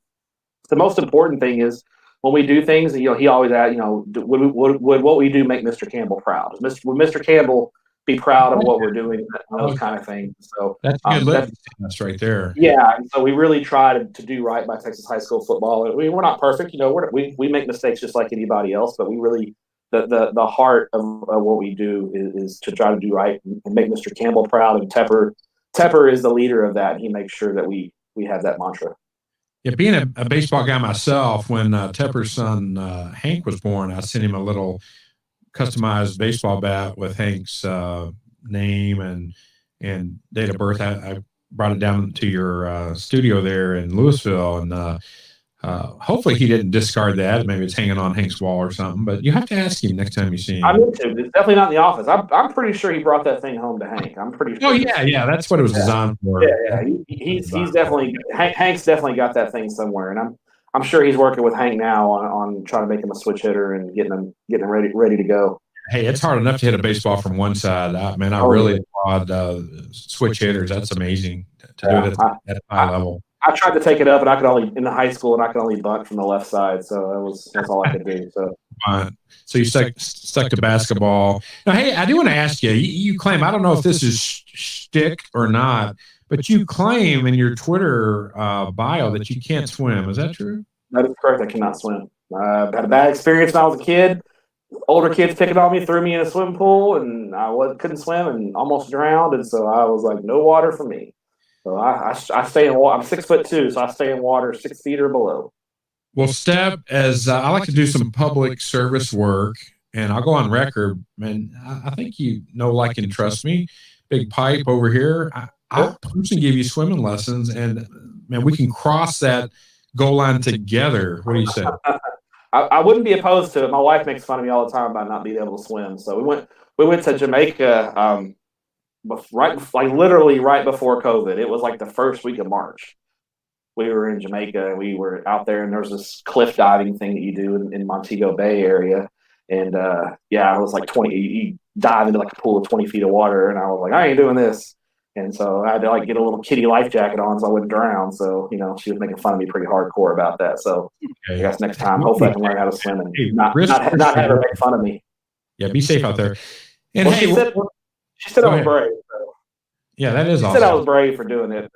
S5: the most important thing is, when we do things, he always asks, would what we do make Mr. Campbell proud? Would Mr. Campbell be proud of what we're doing, those kind of things. So
S1: That's a good litmus test right there.
S5: yeah, and so we really try to do right by Texas high school football. I mean, we're not perfect, we make mistakes just like anybody else, but we really the heart of what we do is to try to do right and make Mr. Campbell proud. And Tepper is the leader of that. And he makes sure that we have that mantra.
S1: Yeah, being a baseball guy myself, when Tepper's son Hank was born, I sent him a little customized baseball bat with Hank's name and date of birth. I brought it down to your studio there in Louisville, and hopefully he didn't discard that. Maybe it's hanging on Hank's wall or something. But you have to ask him next time you see him.
S5: I need to. It's definitely not in the office. I'm pretty sure he brought that thing home to Hank. I'm pretty sure.
S1: Oh yeah, that's what it was designed for.
S5: Yeah. He's definitely Hank's definitely got that thing somewhere, and I'm sure he's working with Hank now on trying to make him a switch hitter and getting him ready to go.
S1: Hey, it's hard enough to hit a baseball from one side. I really applaud switch hitters. That's amazing to do it at a high level.
S5: I tried to take it up, and I could only in high school, and I could only bunt from the left side, so that's all I could do.
S1: So you stuck to basketball. Now, hey, I do want to ask you. You claim, I don't know if this is shtick or not, but you claim in your Twitter bio that you can't swim. Is that true?
S5: That is correct. I cannot swim. I had a bad experience when I was a kid. Older kids picking on me, threw me in a swimming pool, and I couldn't swim and almost drowned. And so I was like, no water for me. So I stay in water. I'm 6'2", so I stay in water 6 feet or below.
S1: Well, Stepp, as I like to do some public service work, and I'll go on record, man, I think you know, like, and trust me. Big pipe over here. I'll personally give you swimming lessons, and man, we can cross that goal line together. What do you say?
S5: I wouldn't be opposed to it. My wife makes fun of me all the time about not being able to swim. So we went to Jamaica, literally right before COVID. It was like the first week of March. We were in Jamaica, and we were out there, and there was this cliff diving thing that you do in Montego Bay area. And it was like 20. You dive into like a pool of 20 feet of water, and I was like, I ain't doing this. And so I had to get a little kitty life jacket on so I wouldn't drown. So she was making fun of me pretty hardcore about that. So I guess next time, hopefully I can learn how to swim and not have her make fun of me.
S1: Yeah, be safe out there. And
S5: well, she said I was brave. So.
S1: Yeah, that is awesome.
S5: She said I was brave for doing it.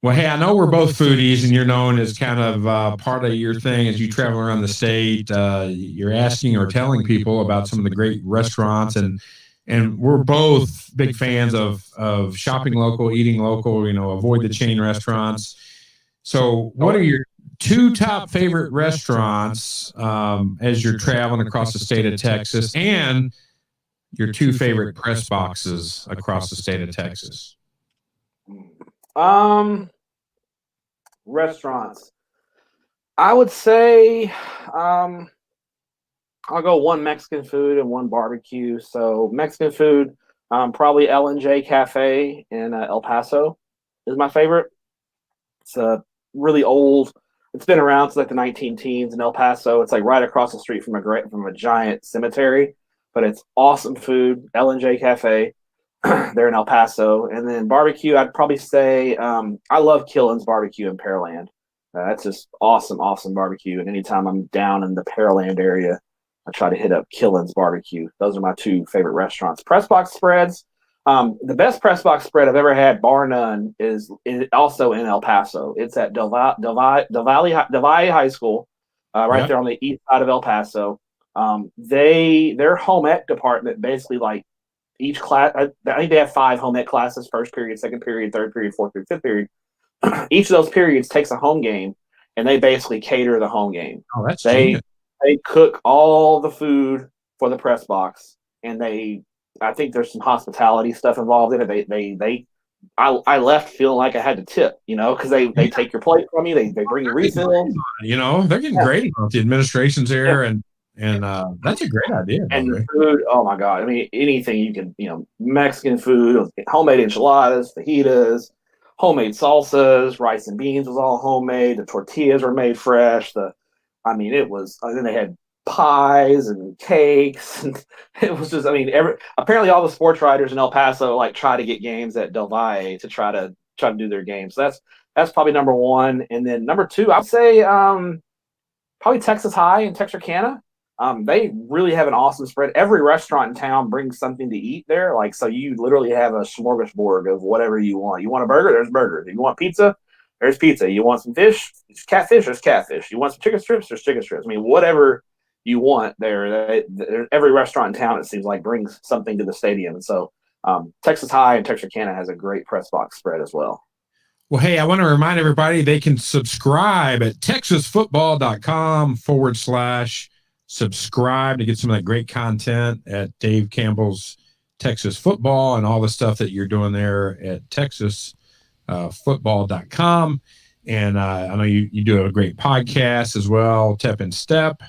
S1: Well, hey, I know we're both foodies, and you're known as kind of part of your thing as you travel around the state. You're asking or telling people about some of the great restaurants, and we're both big fans of shopping local, eating local, avoid the chain restaurants. So what are your 2 top favorite restaurants as you're traveling across the state of Texas, and your 2 favorite press boxes across the state of Texas?
S5: Restaurants. I would say I'll go 1 Mexican food and 1 barbecue. So Mexican food, probably L&J Cafe in El Paso is my favorite. It's really old. It's been around since like the 19-teens in El Paso. It's like right across the street from a giant cemetery, but it's awesome food. L&J Cafe. They're in El Paso. And then barbecue, I'd probably say I love Killen's Barbecue in Pearland. That's just awesome barbecue. And anytime I'm down in the Pearland area, I try to hit up Killen's Barbecue. Those are my 2 favorite restaurants. Press box spreads. The best press box spread I've ever had, bar none, is also in El Paso. It's at Del Valle High School, right there on the east side of El Paso. Their home ec department basically each class, I think they have 5 home ec classes: first period, second period, third period, fourth period, fifth period. Each of those periods takes a home game, and they basically cater the home game.
S1: Oh, that's
S5: they cook all the food for the press box, and I think there's some hospitality stuff involved in it. I left feeling like I had to tip, because they take your plate from you, they bring you refills.
S1: They're getting great about the administration's there, and that's a great idea.
S5: And the food, oh my God. I mean, anything you can, Mexican food, homemade enchiladas, fajitas, homemade salsas, rice and beans was all homemade. The tortillas were made fresh. Then they had pies and cakes. And it was just, apparently all the sports writers in El Paso try to get games at Del Valle to try to do their games. So that's probably number 1. And then number 2, I'd say probably Texas High in Texarkana. They really have an awesome spread. Every restaurant in town brings something to eat there. Like, so you literally have a smorgasbord of whatever you want. You want a burger? There's burgers. If you want pizza, there's pizza. You want some fish? There's catfish. There's catfish. You want some chicken strips? There's chicken strips. I mean, whatever you want there. Every restaurant in town, it seems like, brings something to the stadium. And so Texas High and Texarkana has a great press box spread as well.
S1: Well, hey, I want to remind everybody they can subscribe at texasfootball.com/subscribe to get some of that great content at Dave Campbell's Texas Football and all the stuff that you're doing there at texasfootball.com. And I know you do a great podcast as well, Tep and Step,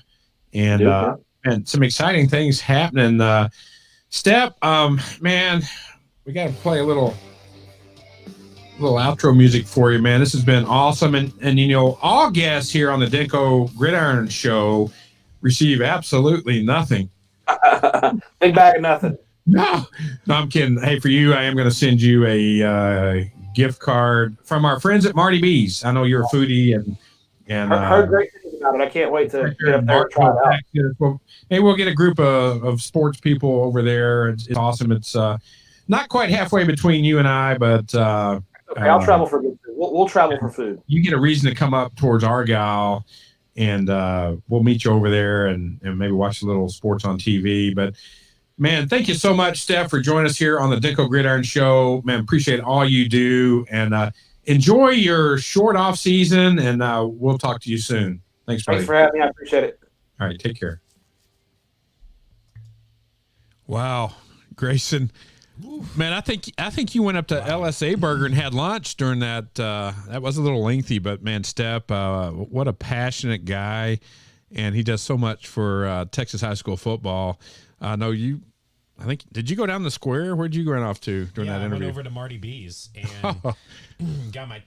S1: and some exciting things happening. Step, man, we got to play a little outro music for you, man. This has been awesome. And you know, all guests here on the Denko Gridiron Show receive absolutely nothing.
S5: Big bag of nothing.
S1: No, I'm kidding. Hey, for you, I am going to send you a gift card from our friends at Marty B's. I know you're a foodie and
S5: heard great things about it. I can't wait to get up there and try it out.
S1: Well, maybe we'll get a group of sports people over there. It's awesome. It's not quite halfway between you and I, but
S5: okay, I'll travel for good food. We'll travel for food.
S1: You get a reason to come up towards Argyle, and we'll meet you over there and maybe watch a little sports on TV. But man, thank you so much, Steph, for joining us here on the Denko Gridiron Show. Man, appreciate all you do, and enjoy your short off season, and we'll talk to you soon. Thanks, buddy.
S5: Thanks for having me. I appreciate it.
S1: All right, take care. Wow, Grayson. Man, I think you went up to LSA Burger and had lunch during that. That was a little lengthy, but man, Step, what a passionate guy, and he does so much for Texas high school football. I know you. I think, did you go down the square? Where'd you run off to during that interview?
S3: I went over to Marty B's and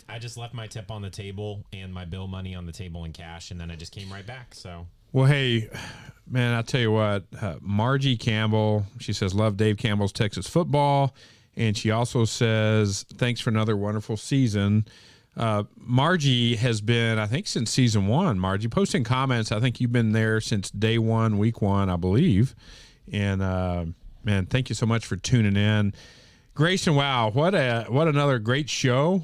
S3: I just left my tip on the table and my bill money on the table in cash, and then I just came right back. So.
S1: Well, hey, man, I'll tell you what, Margie Campbell, she says, love Dave Campbell's Texas Football. And she also says, thanks for another wonderful season. Margie has been, I think, since season one. Margie, posting comments. I think you've been there since day one, week one, I believe. And, man, thank you so much for tuning in. Grayson, wow, what another great show.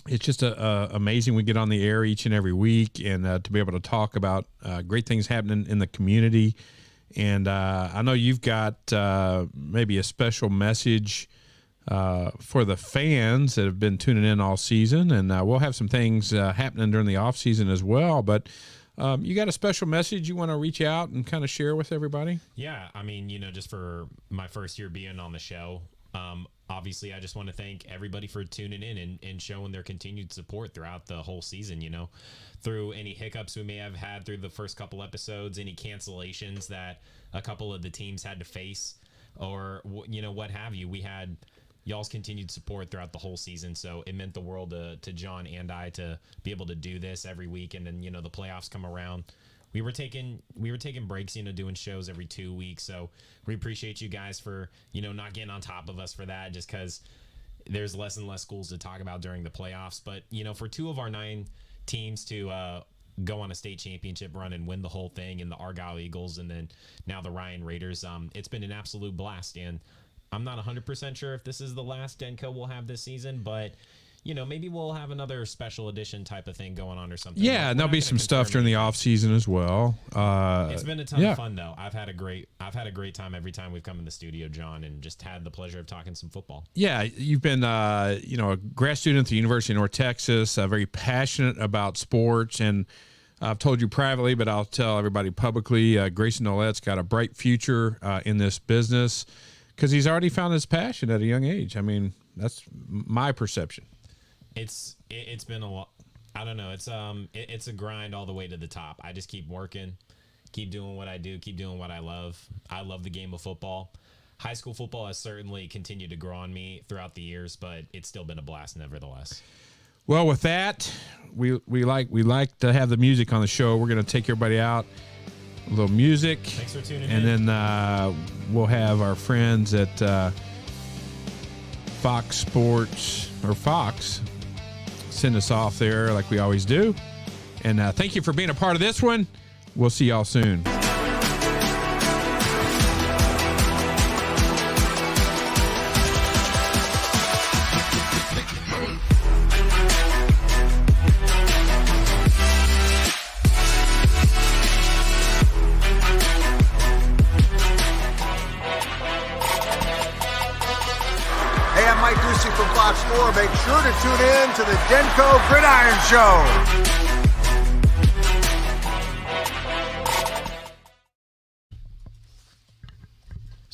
S1: It's just amazing we get on the air each and every week, and to be able to talk about great things happening in the community. And I know you've got maybe a special message for the fans that have been tuning in all season, and we'll have some things happening during the off season as well. But you got a special message you want to reach out and kind of share with everybody?
S3: Yeah, I mean, just for my first year being on the show, obviously I just want to thank everybody for tuning in and showing their continued support throughout the whole season, through any hiccups we may have had through the first couple episodes, any cancellations that a couple of the teams had to face, or, what have you. We had y'all's continued support throughout the whole season, so it meant the world to John and I to be able to do this every week. And then, the playoffs come around. We were taking breaks, doing shows every 2 weeks. So we appreciate you guys for, not getting on top of us for that, just because there's less and less schools to talk about during the playoffs. But, for 2 of our 9 teams to go on a state championship run and win the whole thing, and the Argyle Eagles and then now the Ryan Raiders, it's been an absolute blast. And I'm not 100% sure if this is the last Denko we'll have this season, but maybe we'll have another special edition type of thing going on or something.
S1: Yeah, and there'll be some stuff during the off season as well.
S3: It's been a ton of fun though. I've had a great time every time we've come in the studio, John, and just had the pleasure of talking some football.
S1: Yeah, you've been a grad student at the University of North Texas, very passionate about sports, and I've told you privately, but I'll tell everybody publicly, Grayson Nollette's got a bright future in this business because he's already found his passion at a young age. I mean, that's my perception.
S3: It's been a lot. I don't know. It's a grind all the way to the top. I just keep working, keep doing what I do, keep doing what I love. I love the game of football. High school football has certainly continued to grow on me throughout the years, but it's still been a blast nevertheless.
S1: Well, with that, we like to have the music on the show. We're going to take everybody out, a little music.
S3: Thanks for tuning in.
S1: And then we'll have our friends at Fox Sports or Fox send us off there like we always do. And thank you for being a part of this one. We'll see y'all soon.
S6: Hey, I'm Mike Ducey from Fox 4. Make sure to tune in to the Denko Gridiron Show.